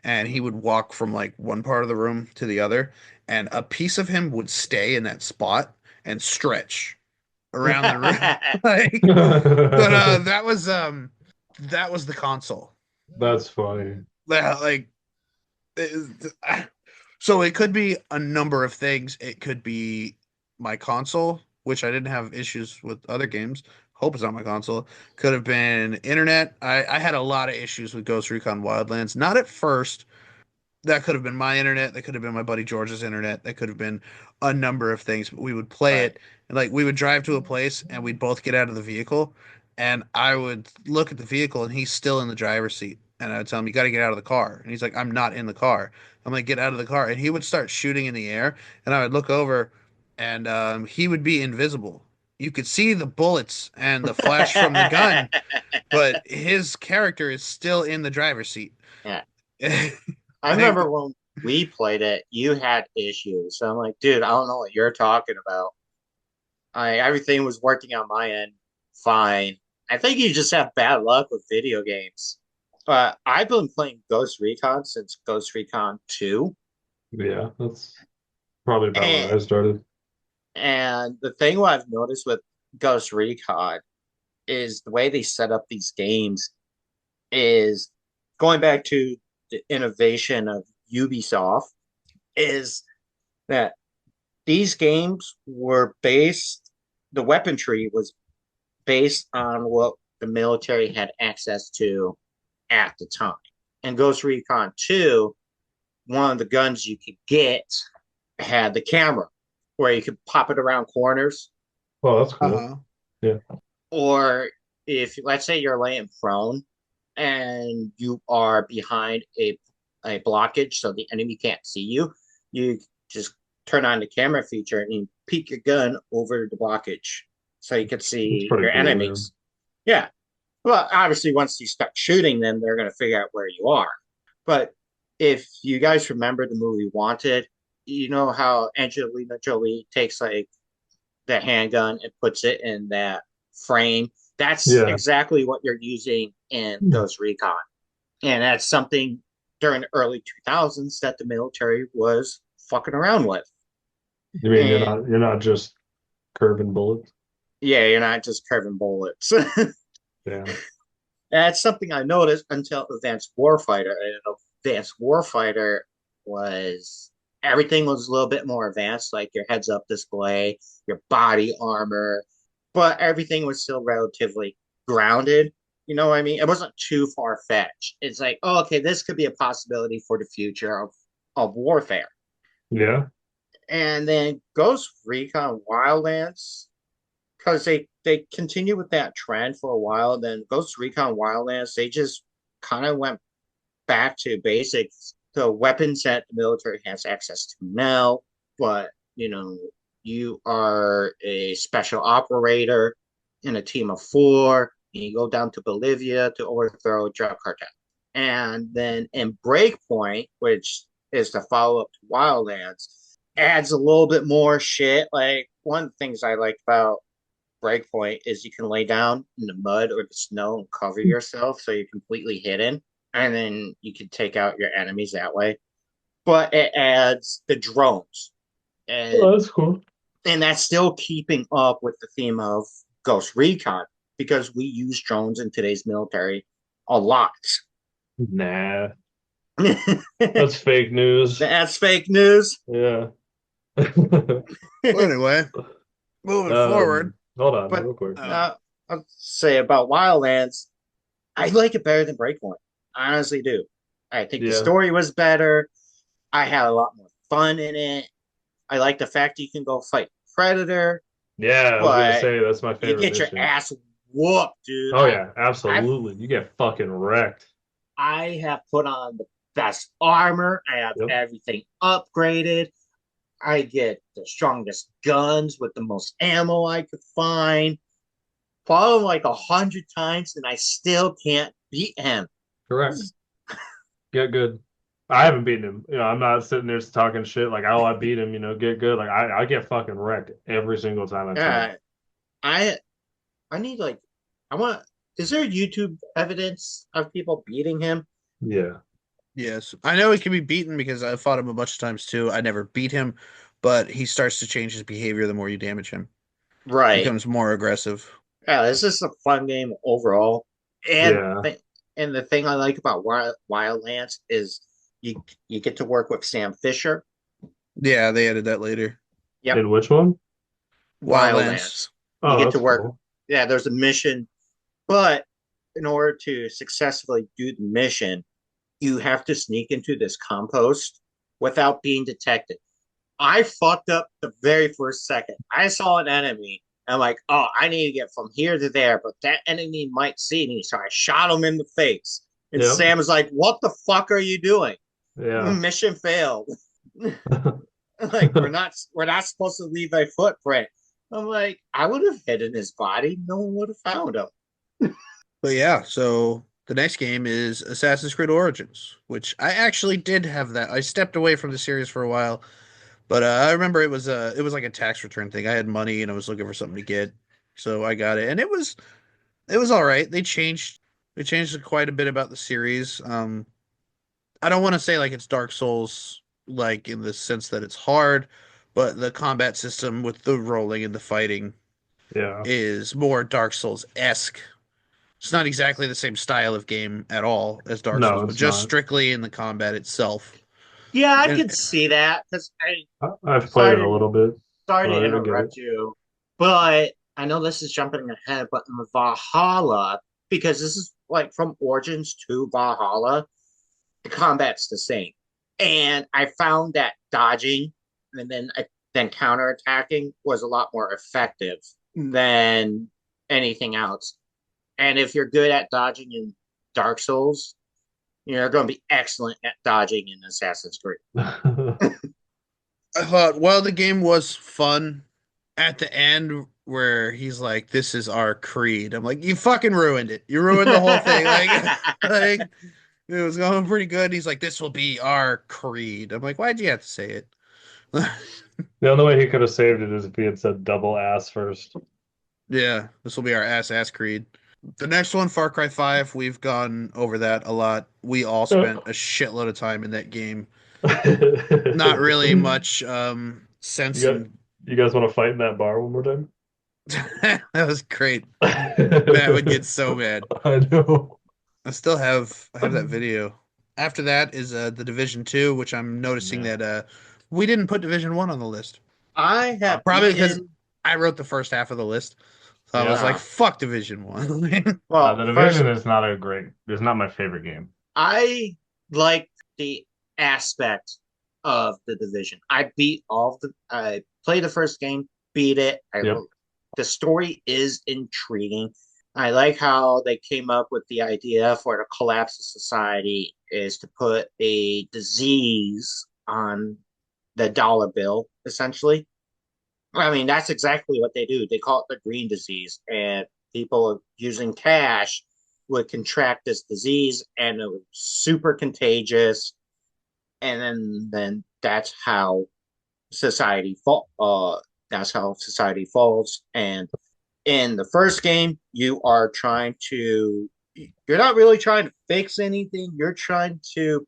and he would walk from like one part of the room to the other, and a piece of him would stay in that spot and stretch around the room. Like, but that was the console. That's funny. Like so it could be a number of things. It could be my console, which I didn't have issues with other games. Hope it's on my console. Could have been internet. I had a lot of issues with Ghost Recon Wildlands. Not at first, that could have been my internet. That could have been my buddy George's internet. That could have been a number of things. But we would play Right. it, and like we would drive to a place, and we'd both get out of the vehicle, and I would look at the vehicle, and he's still in the driver's seat, and I would tell him, "You got to get out of the car." And he's like, "I'm not in the car." I'm like, "Get out of the car," and he would start shooting in the air, and I would look over, and he would be invisible. You could see the bullets and the flash from the gun, but his character is still in the driver's seat. Yeah. I Like, remember when we played it, you had issues. So I'm like, dude, I don't know what you're talking about. Everything was working on my end fine. I think you just have bad luck with video games. But I've been playing Ghost Recon since Ghost Recon 2. Yeah, that's probably about when And I started. and the thing what I've noticed with Ghost Recon is the way they set up these games is going back to the innovation of Ubisoft is that these games were based, the weaponry was based on what the military had access to at the time. And Ghost Recon 2, one of the guns you could get had the camera where you could pop it around corners. Oh, that's cool. uh-huh. Yeah. Or if, let's say, you're laying prone and you are behind a blockage so the enemy can't see you, you just turn on the camera feature and you peek your gun over the blockage so you can That's see pretty your cool, man. enemies. Yeah. Well, obviously, once you start shooting them, they're going to figure out where you are. But if you guys remember the movie Wanted, you know how Angelina Jolie takes like the handgun and puts it in that frame. That's Yeah. exactly what you're using in You Ghost Recon. And that's something during the early 2000s that the military was fucking around with. mean And you're not just curving bullets? yeah, you're not just curving bullets. Yeah. That's something I noticed until Advanced Warfighter. And Advanced Warfighter was everything was a little bit more advanced, like your heads up display, your body armor, but everything was still relatively grounded. You know what I mean? It wasn't too far fetched. It's like, oh, okay, this could be a possibility for the future of warfare. Yeah. And then Ghost Recon Wildlands, because they continue with that trend for a while. Then Ghost Recon Wildlands, they just kind of went back to basics. The weapons that the military has access to now, but you are a special operator in a team of four, and you go down to Bolivia to overthrow a drug cartel. And then in Breakpoint, which is the follow up to Wildlands, adds a little bit more shit. Like one of the things I liked about Breakpoint is you can lay down in the mud or the snow and cover yourself so you're completely hidden, and then you can take out your enemies that way. But it adds the drones, Oh, and that's cool. that's still keeping up with the theme of Ghost Recon because we use drones in today's military a lot. Nah. That's fake news. That's fake news. Yeah. Well, anyway, moving forward. Hold on, But real quick. Oh, I'll say about Wildlands, I like it better than Breakpoint. I honestly do. I think the Yeah. story was better. I had a lot more fun in it. I like the fact you can go fight Predator, Yeah, I was gonna but say that's my you favorite get your mission. ass whooped, dude. Oh yeah, I absolutely. You get fucking wrecked. I have put on the best armor. I have Yep. everything upgraded. I get the strongest guns with the most ammo I could find. Fought him like 100 times, and I still can't beat him. Correct. Get good. I haven't beaten him. I'm not sitting there talking shit like, oh, I beat him, get good. Like I get fucking wrecked every single time I try. Uh, I I need like I want. Is there YouTube evidence of people beating him? Yeah. yes. I know he can be beaten because I fought him a bunch of times too. I never beat him, but he starts to change his behavior the more you damage him. Right. Becomes more aggressive. Yeah, this is a fun game overall. And Yeah. and the thing I like about Wildlands is you get to work with Sam Fisher. Yeah, they added that later. Yep, In which one? Wildlands. Wildlands. You Oh, get to that's work. cool. Yeah, there's a mission, but in order to successfully do the mission, you have to sneak into this compost without being detected. I fucked up the very first second. I saw an enemy. I'm like, oh, I need to get from here to there, but that enemy might see me. So I shot him in the face. And Yep. Sam is like, what the fuck are you doing? Yeah. Mission failed. Like we're not supposed to leave a footprint. I'm like, I would have hidden his body. No one would have found him. But yeah, so the next game is Assassin's Creed Origins, which I actually did have that. I stepped away from the series for a while, but I remember it was like a tax return thing. I had money and I was looking for something to get, so I got it, and it was all right. They changed quite a bit about the series. I don't want to say like it's Dark Souls, like in the sense that it's hard, but the combat system with the rolling and the fighting Yeah. is more Dark Souls-esque. It's not exactly the same style of game at all as Dark No, Souls, but it's just not. strictly in the combat itself. Yeah, I And could see that because I I've played sorry it a to little bit, sorry but to I get it. interrupt you, but I know this is jumping ahead, but in Valhalla, because this is like from Origins to Valhalla, the combat's the same. And I found that dodging and then counterattacking was a lot more effective than anything else. And if you're good at dodging in Dark Souls, you're going to be excellent at dodging in Assassin's Creed. I thought, well, the game was fun at the end where he's like, "This is our creed." I'm like, "You fucking ruined it. You ruined the whole thing." Like, like it was going pretty good. He's like, "This will be our creed." I'm like, "Why'd you have to say it?" The only way he could have saved it is if he had said double ass first. Yeah, this will be our ass creed. The next one, Far Cry 5, we've gone over that a lot. We all spent a shitload of time in that game. Not really You much sense got in you guys want to fight in that bar one more time? that was great. Matt would get I so mad. know. I have that video. After that is the Division 2, which I'm noticing Yeah. that we didn't put Division 1 on the list. I have Probably because beaten, I wrote the first half of the list. So I was like, Yeah. fuck Division 1. well, The Division first, is not a great. It's not my favorite game. I like the aspect of the division. I played the first game, beat it. Yep. The story is intriguing. I like how they came up with the idea for the collapse of society is to put a disease on the dollar bill, essentially. I mean, that's exactly what they do. They call it the green disease, and people using cash would contract this disease, and it was super contagious. And then society fall. That's how society falls. And in the first game, you're not really trying to fix anything. You're trying to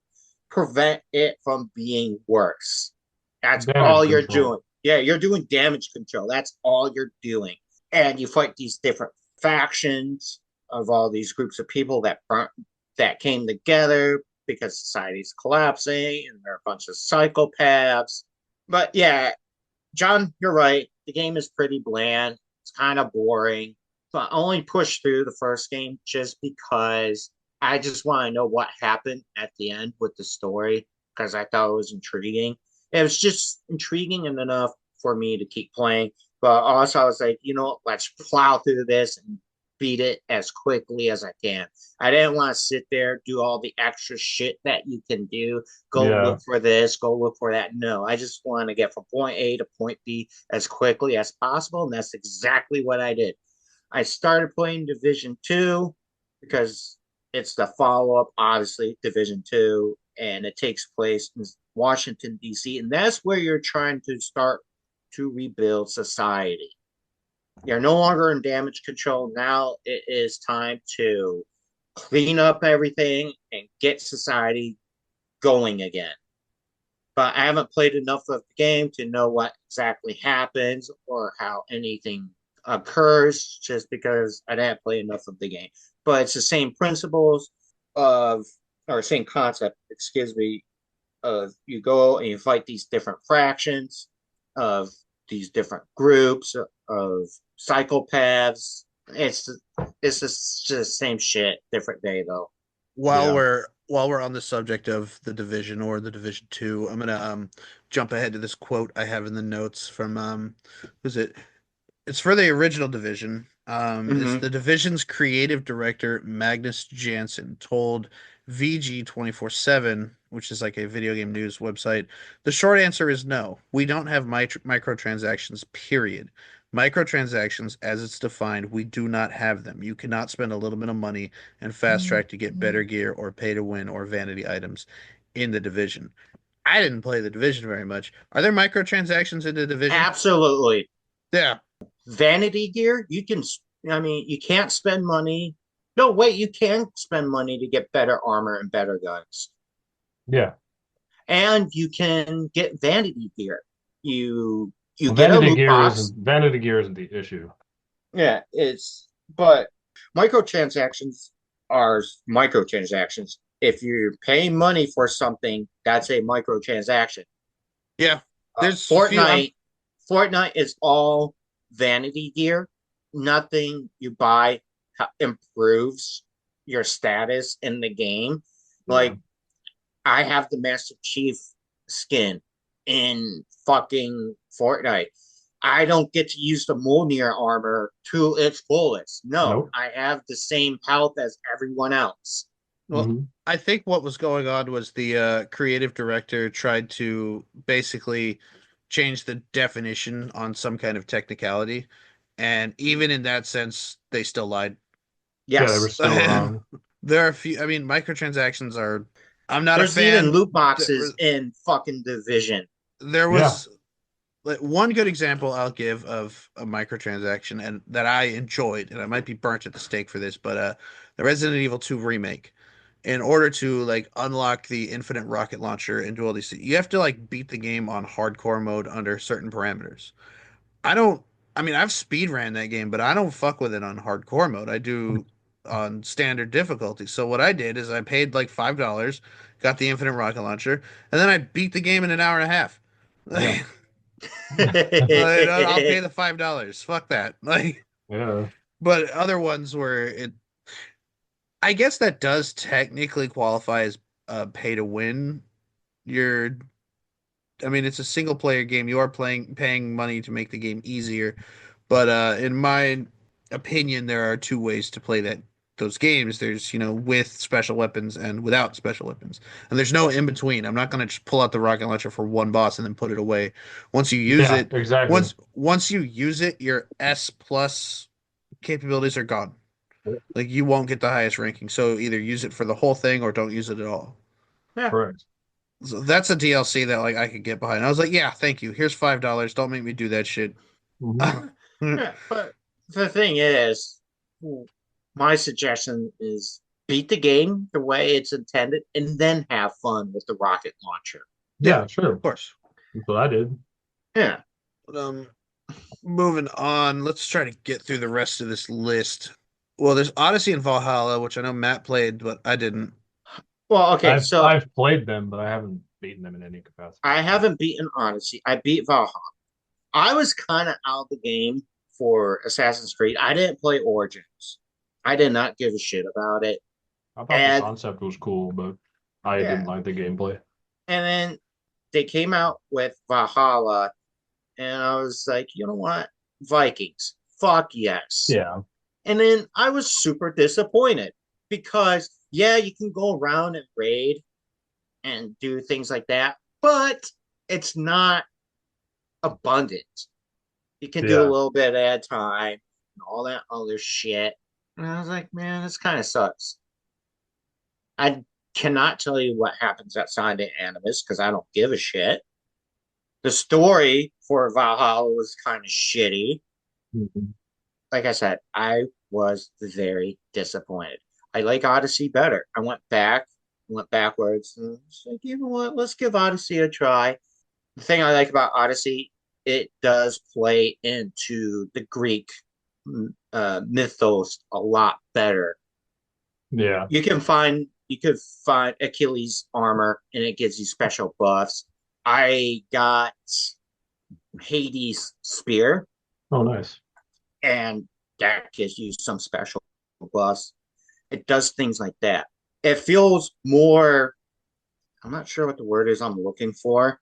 prevent it from being worse. That's all Damage you're control. doing. Yeah, you're doing damage control. That's all you're doing. And you fight these different factions of all these groups of people that came together because society's collapsing and they're a bunch of psychopaths. But yeah, John, you're right. The game is pretty bland. It's kind of boring. So I only pushed through the first game just because I just want to know what happened at the end with the story because I thought it was intriguing. It was just intriguing enough for me to keep playing. But also, I was like, let's plow through this and beat it as quickly as I can. I didn't want to sit there, do all the extra shit that you can do, go Yeah. look for this, go look for that. No, I just want to get from point A to point B as quickly as possible. And that's exactly what I did. I started playing Division 2 because it's the follow up, obviously, Division 2, and it takes place in Washington, D.C. And that's where you're trying to start to rebuild society. You're no longer in damage control. Now it is time to clean up everything and get society going again. But I haven't played enough of the game to know what exactly happens or how anything occurs just because I didn't play enough of the game. But it's the same principles of, or same concept, excuse me, of you go and you fight these different fractions of these different groups of psychopaths. It's just the same shit, different day though. While Yeah. we're on the subject of the Division or the Division 2, I'm gonna jump ahead to this quote I have in the notes from who's it? It's for the original Division. It's Mm-hmm. the Division's creative director Magnus Jansen told VG 24/7, which is like a video game news website. The short answer is no. We don't have microtransactions, period. Microtransactions, as it's defined, we do not have them. You cannot spend a little bit of money and fast track to get better gear or pay to win or vanity items in the Division. I didn't play the Division very much. Are there microtransactions in the Division? Absolutely. Yeah. Vanity gear, I mean, you can't spend money. No, wait, you can spend money to get better armor and better guns. Yeah. And you can get vanity gear. You Well, get a loot box. vanity gear isn't the issue. Yeah, but microtransactions are microtransactions. If you're paying money for something, that's a microtransaction. Yeah. Uh, There's a few. Fortnite, Fortnite is all vanity gear. Nothing you buy improves your status in the game. Yeah. Like I have the Master Chief skin in fucking Fortnite. I don't get to use the Mjolnir armor to its fullest. No, Nope. I have the same health as everyone else. Well, Hmm. I think what was going on was the creative director tried to basically change the definition on some kind of technicality, and even in that sense, they still lied. Yeah, they were Yes. still wrong. There are a few. I mean, microtransactions are. I'm not a There's even fan. loot boxes in fucking Division. There Yeah. was like one good example I'll give of a microtransaction and that I enjoyed, and I might be burnt at the stake for this, but the Resident Evil 2 remake. In order to like unlock the infinite rocket launcher and do all these things, you have to like beat the game on hardcore mode under certain parameters. I don't, I mean, I've speed ran that game, but I don't fuck with it on hardcore mode. I do on standard difficulty. So what I did is I paid like $5, got the infinite rocket launcher, and then I beat the game in an hour and a half. Yeah. I'll pay the $5. Fuck that. Like, Yeah. but other ones where I guess that does technically qualify as pay to win. You're, I mean, it's a single player game. You are paying money to make the game easier. But in my opinion, there are two ways to play those games. There's, with special weapons and without special weapons. And there's no in between. I'm not going to just pull out the rocket launcher for one boss and then put it away. Once you use Yeah, it, exactly. once you use it, your S plus capabilities are gone. Like you won't get the highest ranking. So either use it for the whole thing or don't use it at all. Yeah. Correct. So that's a DLC that like I could get behind. I was like, yeah, thank you. Here's $5. Don't make me do that shit. Hmm. Yeah, but the thing is, my suggestion is beat the game the way it's intended and then have fun with the rocket launcher. Yeah, Yeah, sure. of course. That's what I did. Yeah. But, moving on, let's try to get through the rest of this list. Well, there's Odyssey and Valhalla, which I know Matt played, but I didn't. Well, okay, I've so I've played them, but I haven't beaten them in any capacity. I haven't beaten Odyssey. I beat Valhalla. I was kind of out of the game for Assassin's Creed. I didn't play Origins. I did not give a shit about it. I thought the And concept was cool, but I yeah, didn't like the gameplay. and then they came out with Valhalla, and I was like, you know what? Vikings. Fuck yes. Yeah, And then I was super disappointed because, yeah, you can go around and raid and do things like that, but it's not abundant. You can do a yeah, little bit at a time and all that other shit. And I was like, man, this kind of sucks. I cannot tell you what happens outside the Animus because I don't give a shit. The story for Valhalla was kind of shitty. mhm. Like I said, I was very disappointed. I like Odyssey better. I went backwards, and it's like, you know what? Let's give Odyssey a try. The thing I like about Odyssey, it does play into the Greek mythos a lot better. Yeah, You could find Achilles armor, and it gives you special buffs. I got Hades spear, oh nice. and that gives you some special buffs. It does things like that. It feels more. I'm not sure what the word is I'm looking for.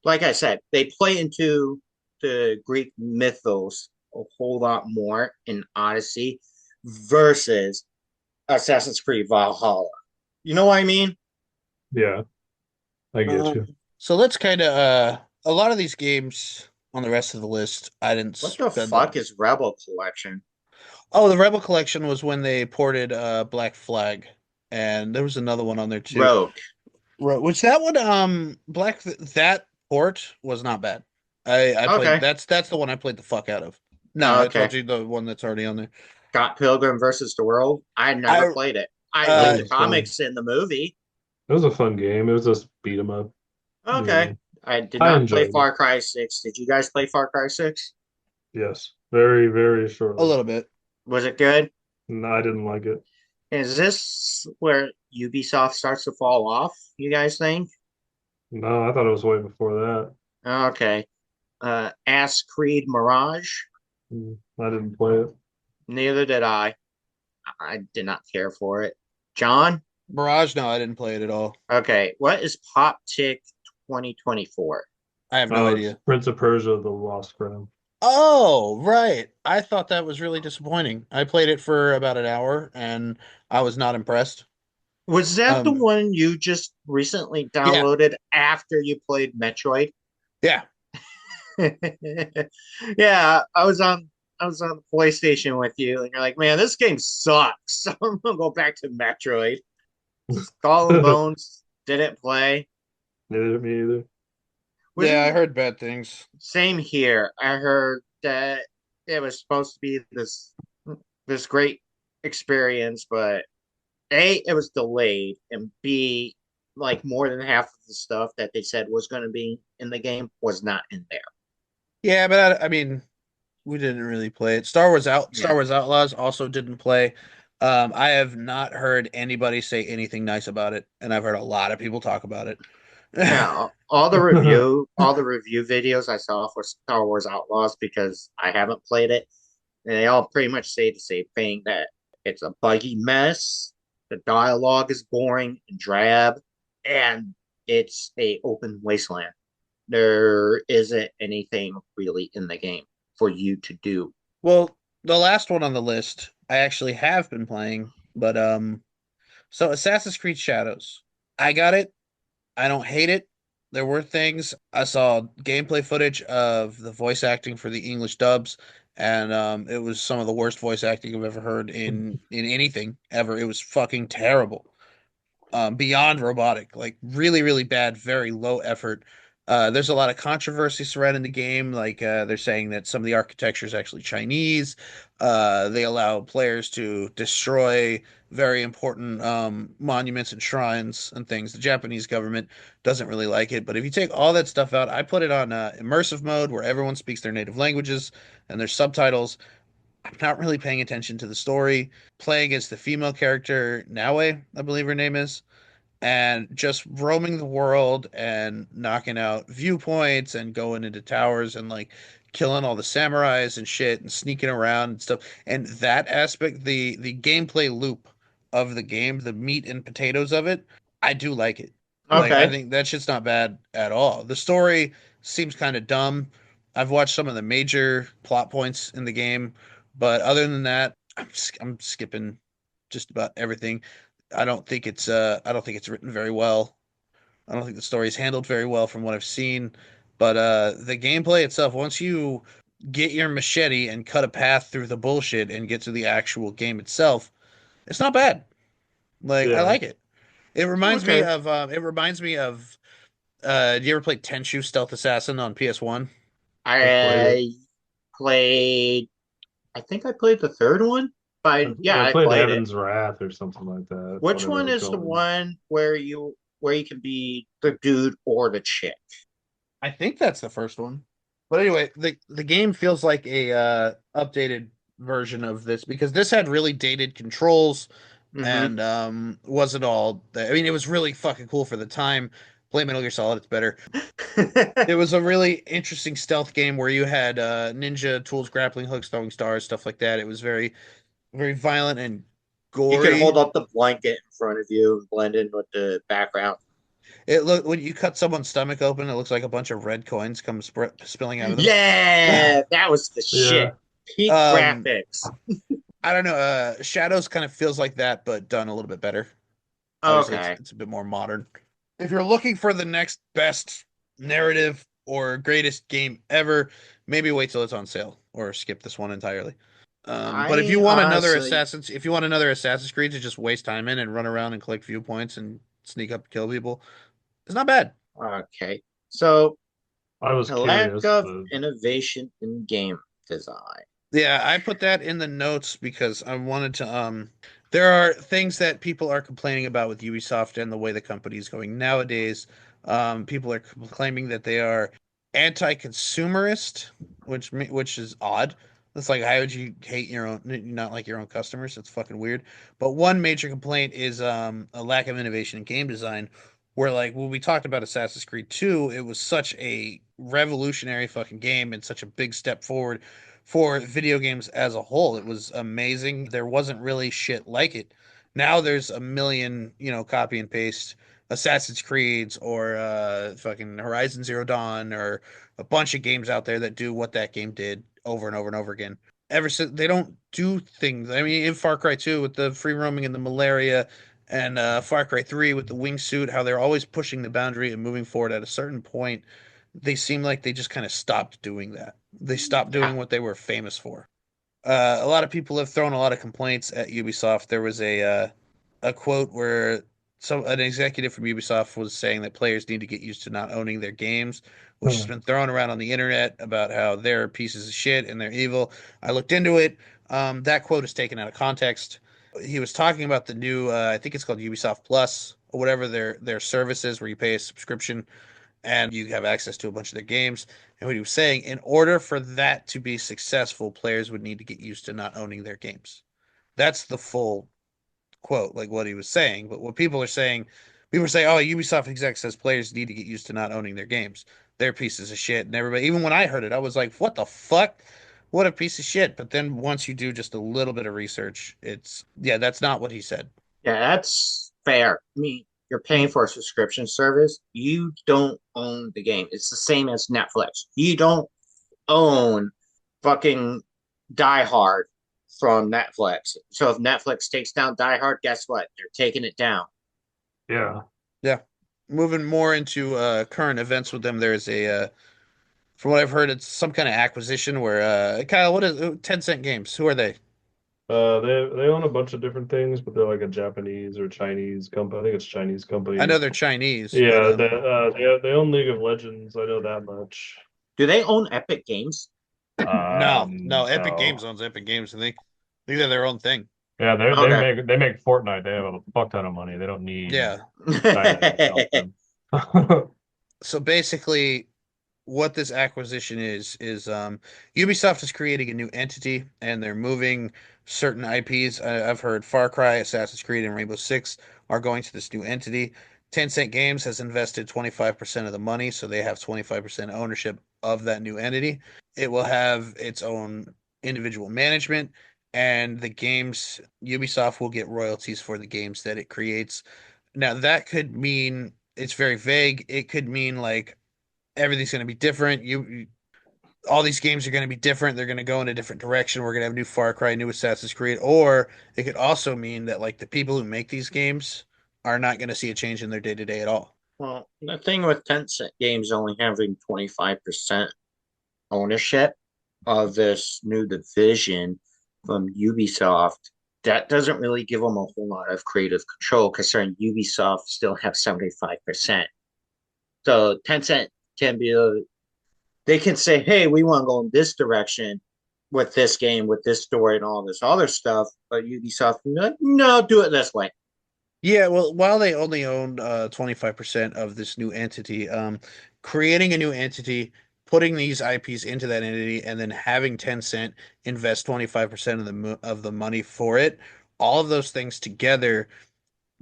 Like I said, they play into the Greek mythos a whole lot more in Odyssey versus Assassin's Creed Valhalla. You know what I mean? Yeah, I get Um, you. so let's kind of a lot of these games on the rest of the list, I didn't What the spend fuck them. is Rebel Collection? Oh, the Rebel Collection was when they ported Black Flag, and there was another one on there too. Rogue. Which that one that port was not bad. I played Okay. that's the one I played the fuck out of. No, I told Okay. you the one that's already on there. Scott Pilgrim versus the World. I never I played it. I That like uh the was fun. comics in the movie. It was a fun game. It was just beat 'em up. You Okay. know, I did I not play enjoyed it. Far Cry 6. Did you guys play Far Cry 6? Yes, very, very a shortly. little bit. Was it good? No, I didn't like it. Is this where Ubisoft starts to fall off, you guys think? No, I thought it was way before that. Okay. Ass Creed Mirage? I didn't play it. Neither did I. I did not care for it. John? Mirage, no, I didn't play it at all. Okay. What is Pop Tick 2024? I have no Oh, it's idea. Prince of Persia: The Lost Crown. Oh, right. I thought that was really disappointing. I played it for about an hour and I was not impressed. Was that the Um, one you just recently yeah, downloaded after you played Metroid? yeah. Yeah, I was on the PlayStation with you, and you're like, man, this game sucks. So I'm gonna go back to Metroid. Skull and Neither Bones didn't play. me either. Was Yeah, it I heard bad things. same here? I heard that it was supposed to be this great experience, but A, it was delayed, and B, like more than half of the stuff that they said was going to be in the game was not in there. Yeah, but I mean, we didn't really play it. Star Yeah. Wars Outlaws also didn't play. I have not heard anybody say anything nice about it, and I've heard a lot of people talk about it. Yeah, all the review videos I saw for Star Wars Outlaws because I haven't played it, and they all pretty much say the same thing that it's a buggy mess, the dialogue is boring and drab, and it's a open wasteland. There isn't anything really in the game for you to do. Well, the last one on the list, I actually have been playing, but so Assassin's Creed Shadows. I got it. I don't hate it. There were things. I saw gameplay footage of the voice acting for the English dubs, and it was some of the worst voice acting I've ever heard in anything ever. It was fucking terrible, beyond robotic, like really, really bad, very low effort. There's a lot of controversy surrounding the game. Like they're saying that some of the architecture is actually Chinese. They allow players to destroy very important monuments and shrines and things. The Japanese government doesn't really like it. But if you take all that stuff out, I put it on immersive mode where everyone speaks their native languages and there's subtitles. I'm not really paying attention to the story. Playing as the female character, Naue, I believe her name is. and just roaming the world and knocking out viewpoints and going into towers and like killing all the samurais and shit and sneaking around and stuff. And that aspect, the gameplay loop of the game, the meat and potatoes of it, I do like it. Like I Okay. think that shit's not bad at all. The story seems kind of dumb. I've watched some of the major plot points in the game, but other than that, I'm skipping just about everything. I don't think it's written very well. I don't think the story is handled very well from what I've seen. But the gameplay itself, once you get your machete and cut a path through the bullshit and get to the actual game itself, it's not bad. Like I Yeah, like it. Okay. It reminds me of do you ever play Tenchu Stealth Assassin on PS1? I've played it. I played, I think I played the third one, but yeah, I I played played it. Evan's Wrath or something like that, Which whatever one it's is the called. one where you can be the dude or the chick? I think that's the first one. But anyway, the game feels like a updated version of this because this had really dated controls Hmm. and wasn't all I mean, it was really fucking cool for the time. Play Metal Gear Solid, it's better. It was a really interesting stealth game where you had ninja tools, grappling hooks, throwing stars, stuff like that. It was very violent and You could gory. hold up the blanket in front of you and blend in with the background. It look when you cut someone's stomach open, it looks like a bunch of red coins come spilling out of them. Yeah, that was the shit. Yeah, Peak Um, graphics. I don't know. Shadows kind of feels like that, but done a little bit better. Obviously, Okay. it's a bit more modern. If you're looking for the next best narrative or greatest game ever, maybe wait till it's on sale or skip this one entirely. But if you I want honestly, If you want another Assassin's Creed to just waste time in and run around and collect viewpoints and sneak up and kill people, it's not bad. okay. So, I was a lack curious, of but innovation in game design. Yeah, I put that in the notes because I wanted to there are things that people are complaining about with Ubisoft and the way the company is going nowadays. People are claiming that they are anti-consumerist, which is odd. It's like how would you hate your own not like your own customers? It's fucking weird. But one major complaint is a lack of innovation in game design where like when we talked about Assassin's Creed 2, it was such a revolutionary fucking game and such a big step forward for video games as a whole. It was amazing. There wasn't really shit like it. Now there's a million, copy and paste Assassin's Creeds or fucking Horizon Zero Dawn or a bunch of games out there that do what that game did over and over and over again. Ever since they don't do things. I mean, in Far Cry 2 with the free roaming and the malaria, and Far Cry 3 with the wingsuit, how they're always pushing the boundary and moving forward at a certain point they seem like they just kind of stopped doing that. They stopped Yeah. doing what they were famous for. A lot of people have thrown a lot of complaints at Ubisoft. There was a quote where an executive from Ubisoft was saying that players need to get used to not owning their games, which has hmm. been thrown around on the internet about how they're pieces of shit and they're evil. I looked into it. That quote is taken out of context. He was talking about the new, I think it's called Ubisoft Plus or whatever their service is, where you pay a subscription and you have access to a bunch of their games. And what he was saying, in order for that to be successful, players would need to get used to not owning their games. That's the full quote, like what he was saying. But what people are saying, oh, Ubisoft exec says players need to get used to not owning their games. They're pieces of shit. And everybody, even when I heard it, I was like, what the fuck? What a piece of shit. But then once you do just a little bit of research, yeah, that's not what he said. Yeah, that's fair. I mean, you're paying for a subscription service. You don't own the game. It's the same as Netflix. You don't own fucking Die Hard from Netflix. So if Netflix takes down Die Hard, guess what? They're taking it down. Yeah. Yeah. Moving more into current events with them, there's from what I've heard, it's some kind of acquisition where Kyle, what is 10 Cent Games? Who are they? They own a bunch of different things, but they're like a Japanese or Chinese company. I think it's a Chinese I know company. they're Chinese, but Yeah, they own League of Legends. I know that much. Do they own Epic Games? no, Epic Games No. owns Epic Games, and they are their own thing. Yeah, Okay. they make Fortnite. They have a fuck ton of money. They don't need Yeah. China to help them. So basically, what this acquisition is Ubisoft is creating a new entity, and they're moving certain IPs. I've heard Far Cry, Assassin's Creed, and Rainbow Six are going to this new entity. Tencent Games has invested 25% of the money, so they have 25% ownership of that new entity. It will have its own individual management, and the games, Ubisoft will get royalties for the games that it creates. Now, that could mean it's very vague. It could mean like everything's going to be different. All these games are going to be different. They're going to go in a different direction. We're going to have new Far Cry, new Assassin's Creed, or it could also mean that like the people who make these games are not going to see a change in their day to day at all. Well, the thing with Tencent Games only having 25% ownership of this new division from Ubisoft, that doesn't really give them a whole lot of creative control, considering Ubisoft still have 75%. So Tencent can be they can say, hey, we want to go in this direction with this game, with this story, and all this other stuff. But Ubisoft can be like, no, do it this way. Yeah, well, while they only own 25% of this new entity, creating a new entity, putting these IPs into that entity, and then having Tencent invest 25% of the money for it, all of those things together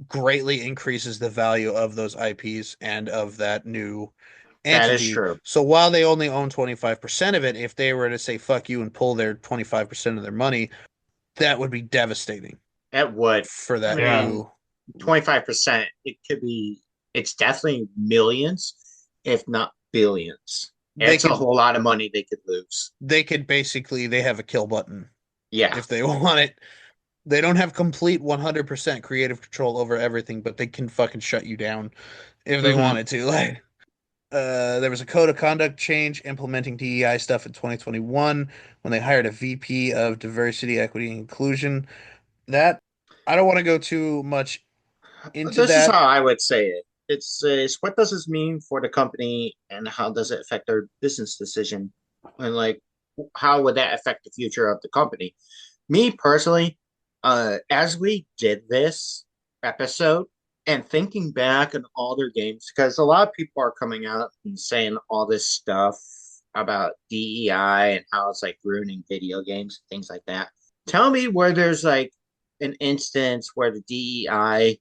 greatly increases the value of those IPs and of that new That is entity. true. So while they only own 25% of it, if they were to say fuck you and pull their 25% of their money, that would be devastating It would. for I that Yeah. mean, new. 25%, it could be, it's definitely millions, if not billions. They It's a could whole lot of money they could lose. they have a kill button Yeah. if they want it. They don't have complete 100% creative control over everything, but they can fucking shut you down if they Hmm. wanted to. Like there was a code of conduct change implementing DEI stuff in 2021 when they hired a VP of diversity, equity, and inclusion. That I don't want to go too much into This is that. how I would say it. It's what does this mean for the company and how does it affect their business decision? And like, how would that affect the future of the company? Me personally, as we did this episode and thinking back on all their games, because a lot of people are coming out and saying all this stuff about DEI and how it's like ruining video games, things like that. Tell me where there's like an instance where the DEI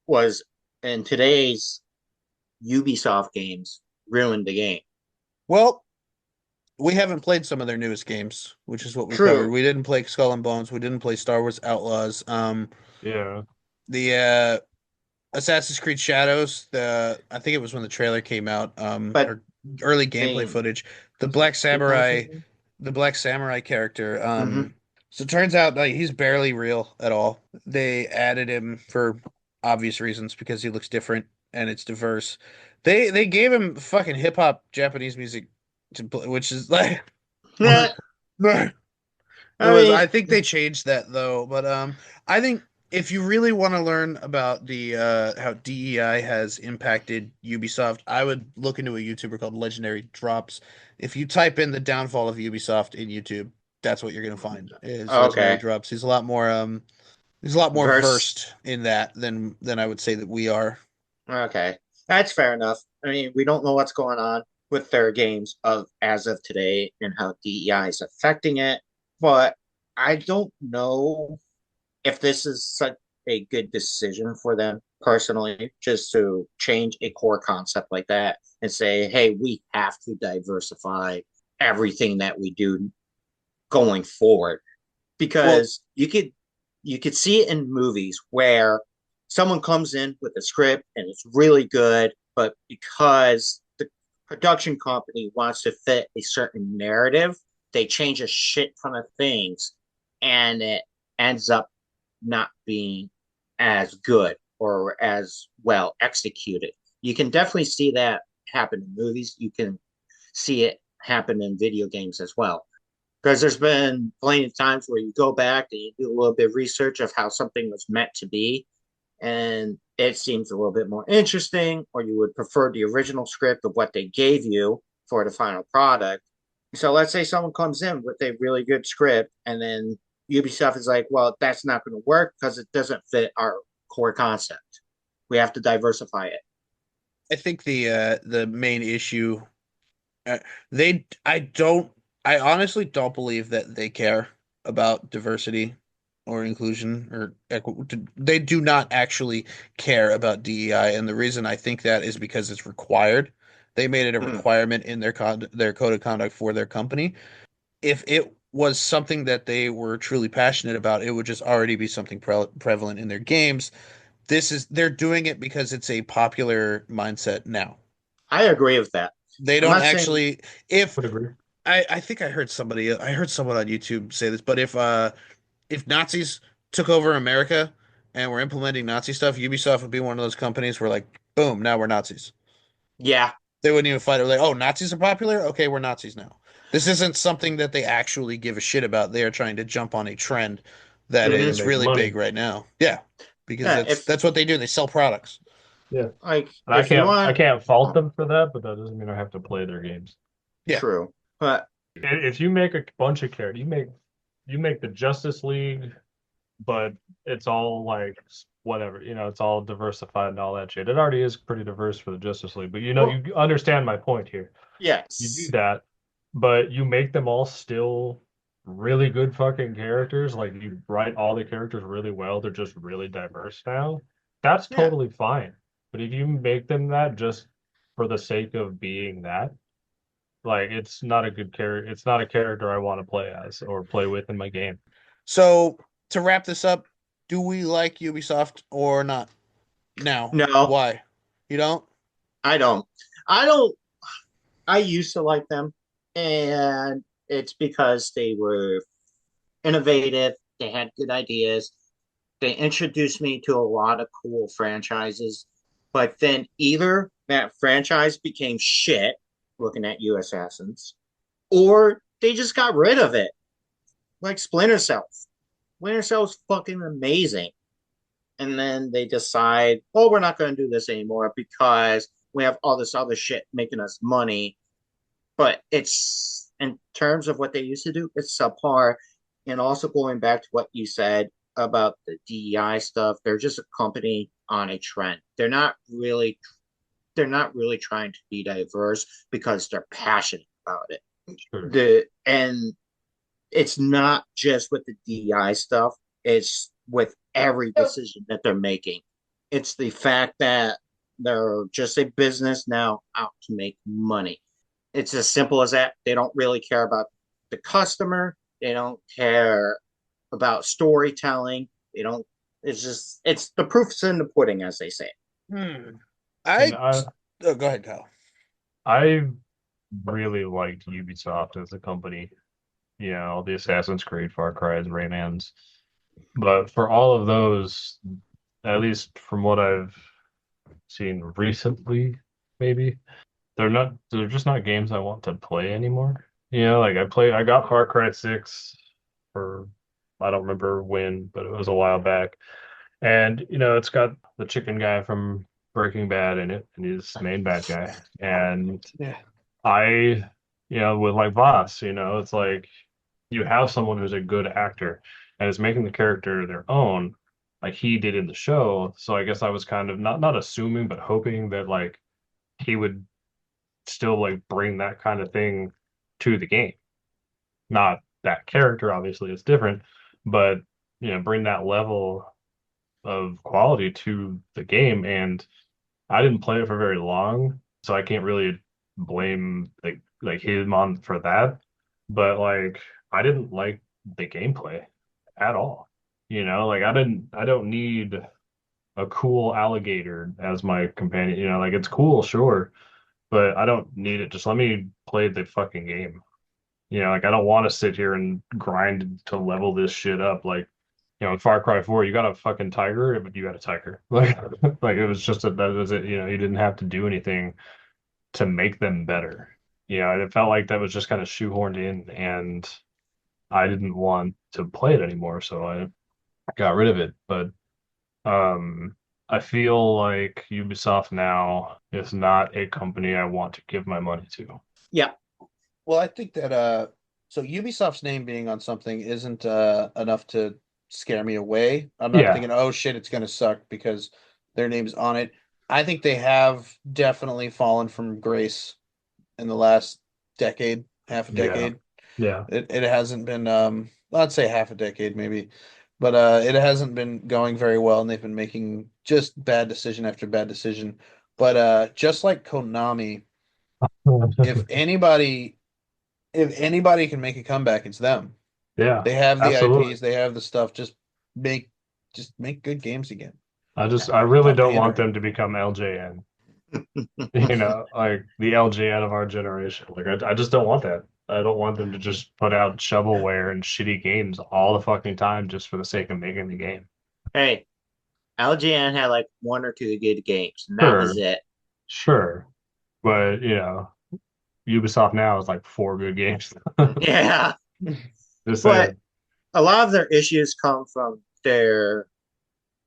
was in today's Ubisoft games ruined the game. Well, we haven't played some of their newest games, which is what we covered. True. We didn't play Skull and Bones. We didn't play Star Wars Outlaws. Yeah. The Assassin's Creed Shadows. The I think it was when the trailer came out. But Or early gameplay they footage. The was it Black 2000? Samurai, the Black Samurai character. Mm-hmm. So it turns out like he's barely real at all. They added him for obvious reasons because he looks different and it's diverse. They gave him fucking hip hop Japanese music to play, which is like Yeah, it I was. mean, I think they changed that though, but I think if you really want to learn about the how DEI has impacted Ubisoft, I would look into a YouTuber called Legendary Drops. If you type in the downfall of Ubisoft in YouTube, that's what you're gonna find is Legendary okay. Drops. He's a lot more Verse. versed in that than I would say that we are. Okay. That's fair enough. I mean, we don't know what's going on with their games of as of today and how DEI is affecting it, but I don't know if this is such a good decision for them personally, just to change a core concept like that and say, hey, we have to diversify everything that we do going forward. Well, Because you could see it in movies where someone comes in with a script and it's really good, but because the production company wants to fit a certain narrative, they change a shit ton of things and it ends up not being as good or as well executed. You can definitely see that happen in movies. You can see it happen in video games as well. Because there's been plenty of times where you go back and you do a little bit of research of how something was meant to be, and it seems a little bit more interesting, or you would prefer the original script of what they gave you for the final product. So let's say someone comes in with a really good script, and then Ubisoft is like, well, that's not going to work because it doesn't fit our core concept. We have to diversify it. I think the main issue uh, they I honestly don't believe that they care about diversity. or inclusion or they do not actually care about DEI, and the reason I think that is because it's required. They made it a Mm. requirement in their code of conduct for their company. If it was something that they were truly passionate about, it would just already be something prevalent in their games. They're doing it because it's a popular mindset now. I agree with that. They I'm don't not saying, actually if Would agree. I think I heard someone on YouTube say this, but if Nazis took over America and were implementing Nazi stuff, Ubisoft would be one of those companies where like, boom, now we're Nazis. yeah. They wouldn't even fight it. Like, oh, Nazis are popular? Okay, we're Nazis now. This isn't something that they actually give a shit about. They are trying to jump on a trend that Just to Hmm. is make really big money. right now. Yeah, because Yeah. If that's what they do. They sell products. Yeah. like And if you I want, can't fault oh, them for that, but that doesn't mean I have to play their games. Yeah. true, but If you make a bunch of characters, you make the Justice League, but it's all like whatever, it's all diversified and all that shit. It already is pretty diverse for the Justice League, but well, you understand my point here. You do yes, that, but you make them all still really good fucking characters. Like you write all the characters really well. They're just really diverse now. That's yeah. totally fine. But if you make them that just for the sake of being that, like it's not a good character. It's not a character I want to play as or play with in my game. So to wrap this up, do we like Ubisoft or not? Now, No, why? You don't? I don't. I don't. I used to like them, and it's because they were innovative. They had good ideas. They introduced me to a lot of cool franchises, but then either that franchise became shit, looking at you assassins, or they just got rid of it, like Splinter Cell. Splinter Cell's fucking amazing, and then they decide, oh, we're not going to do this anymore because we have all this other shit making us money. But it's in terms of what they used to do, it's subpar. And also going back to what you said about the DEI stuff, they're just a company on a trend. They're not really trying to be diverse because they're passionate about it. Sure. And it's not just with the DEI stuff, it's with every decision that they're making. It's the fact that they're just a business now out to make money. It's as simple as that. They don't really care about the customer. They don't care about storytelling. They don't. It's the proof's in the pudding, as they say. Hmm. And I oh, go ahead, Kyle. I really liked Ubisoft as a company. The Assassin's Creed, Far Cry's, Raymans. But for all of those, at least from what I've seen recently, maybe they're just not games I want to play anymore. Like I got Far Cry 6 for I don't remember when, but it was a while back. And it's got the chicken guy from Breaking Bad in it, and he's the main bad guy. And Yeah. I, with like Voss, it's like you have someone who's a good actor and is making the character their own, like he did in the show. So I guess I was kind of not assuming, but hoping that like he would still like bring that kind of thing to the game. Not that character, obviously, it's different, but bring that level of quality to the game. And I didn't play it for very long, so I can't really blame like him on for that. But like I didn't like the gameplay at all. Like I don't need a cool alligator as my companion. Like it's cool, sure, but I don't need it. Just let me play the fucking game. Like I don't want to sit here and grind to level this shit up. Like, in Far Cry 4, you got a fucking tiger, but you got a tiger. Like it was just that was it. You didn't have to do anything to make them better. It felt like that was just kind of shoehorned in, and I didn't want to play it anymore, so I got rid of it. But um, I feel like Ubisoft now is not a company I want to give my money to. Yeah, Well, I think that so Ubisoft's name being on something isn't enough to scare me away. I'm not Yeah, thinking, oh shit, it's gonna suck because their name's on it. I think they have definitely fallen from grace in the last decade, half a yeah, decade. yeah. It hasn't been well, I'd say half a decade maybe. but it hasn't been going very well, and they've been making just bad decision after bad decision. But just like Konami, if anybody if anybody can make a comeback, it's them. Yeah, They have the absolutely. IPs, they have the stuff. Make just make good games again. I really Stop don't want pandering. them to become LJN. Like the LJN of our generation. Like I just don't want that. I don't want them to just put out shovelware and shitty games all the fucking time just for the sake of making the game. Hey, LGN had like one or two good games, and that was Sure, it. sure. But Ubisoft now is like four good games. Yeah, Just but saying. a lot of their issues come from their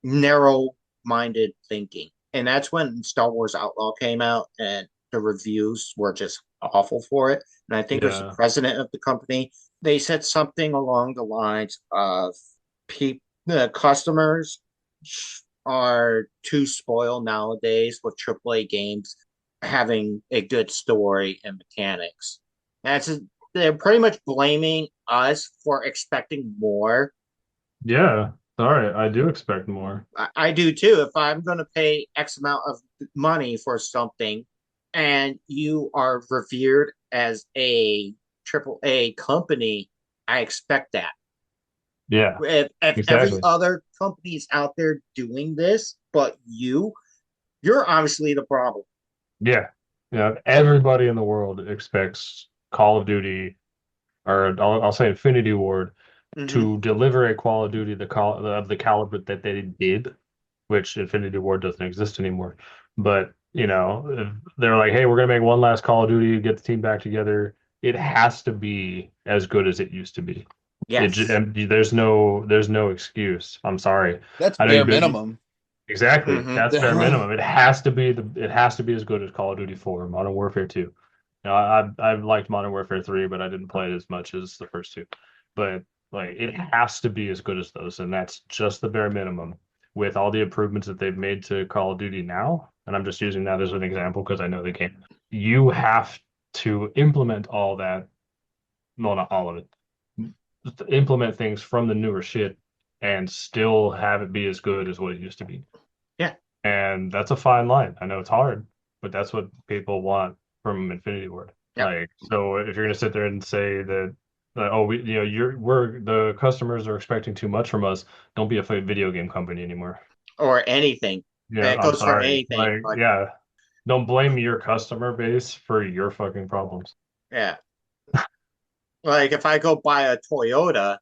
narrow-minded thinking, and that's when Star Wars Outlaw came out, and the reviews were just awful for it. And I think it was the Yeah. president of the company. They said something along the lines of the customers are too spoiled nowadays with AAA games having a good story and mechanics. That's they're pretty much blaming us for expecting more. Yeah. All right. I do expect more. I do too. If I'm going to pay X amount of money for something and you are revered as a triple A company, I expect that. Yeah, If every exactly. other company's out there doing this, but you're obviously the problem. Yeah. Yeah. Everybody in the world expects Call of Duty, or I'll say Infinity Ward, Mm-hmm. to deliver a Call of Duty of the caliber that they did, which Infinity Ward doesn't exist anymore. But if they're like, hey, we're gonna make one last Call of Duty, get the team back together. It has to be as good as it used to be. Yes. And there's no excuse. I'm sorry. That's I know bare minimum. exactly. Mm-hmm. That's bare minimum. It has to be as good as Call of Duty 4, Modern Warfare 2. I've liked Modern Warfare 3, but I didn't play it as much as the first two. But like it has to be as good as those, and that's just the bare minimum with all the improvements that they've made to Call of Duty now. And I'm just using that as an example because I know they can. You have to implement all that. Well, not all of it. Just implement things from the newer shit and still have it be as good as what it used to be. Yeah. And that's a fine line. I know it's hard, but that's what people want from Infinity Ward. Yep. Like, so if you're gonna sit there and say that, oh, we're the customers are expecting too much from us, don't be a video game company anymore. Or anything. Yeah, It I'm goes for sorry. anything. Like, But yeah, don't blame your customer base for your fucking problems. yeah, like if I go buy a Toyota,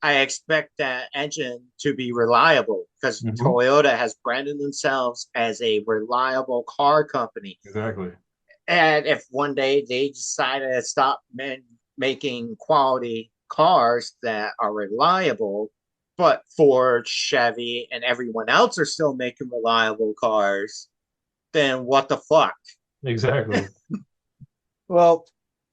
I expect that engine to be reliable because Hmm. Toyota has branded themselves as a reliable car company. Exactly. And if one day they decide to stop making quality cars that are reliable, but Ford, Chevy, and everyone else are still making reliable cars, then what the fuck? Exactly. Well,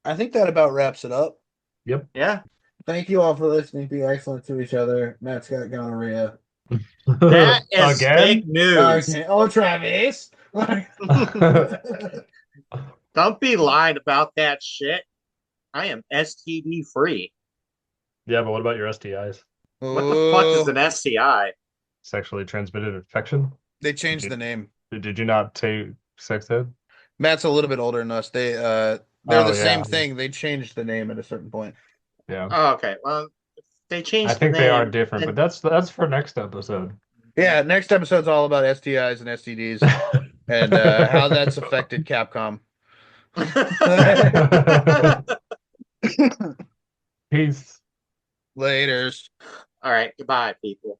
I think that about wraps it up. Yep. Yeah, Thank you all for listening. Be excellent to each other. Matt's got gonorrhea. that is fake Again? news. Okay. Oh, Travis. Don't be lying about that shit. I am STD free. Yeah, but what about your STIs? What the fuck is Oh, an STI? Sexually transmitted infection? they Did changed you the name. did you not take sex ed? Matt's a little bit older than us. They're Oh the same yeah, thing. They changed the name at a certain point. yeah. Oh, okay, well, if they I changed the think they are name, different, but then that's for next episode. Yeah, next episode's all about STIs and STDs and how that's affected Capcom. Peace. Laters. all right, goodbye, people.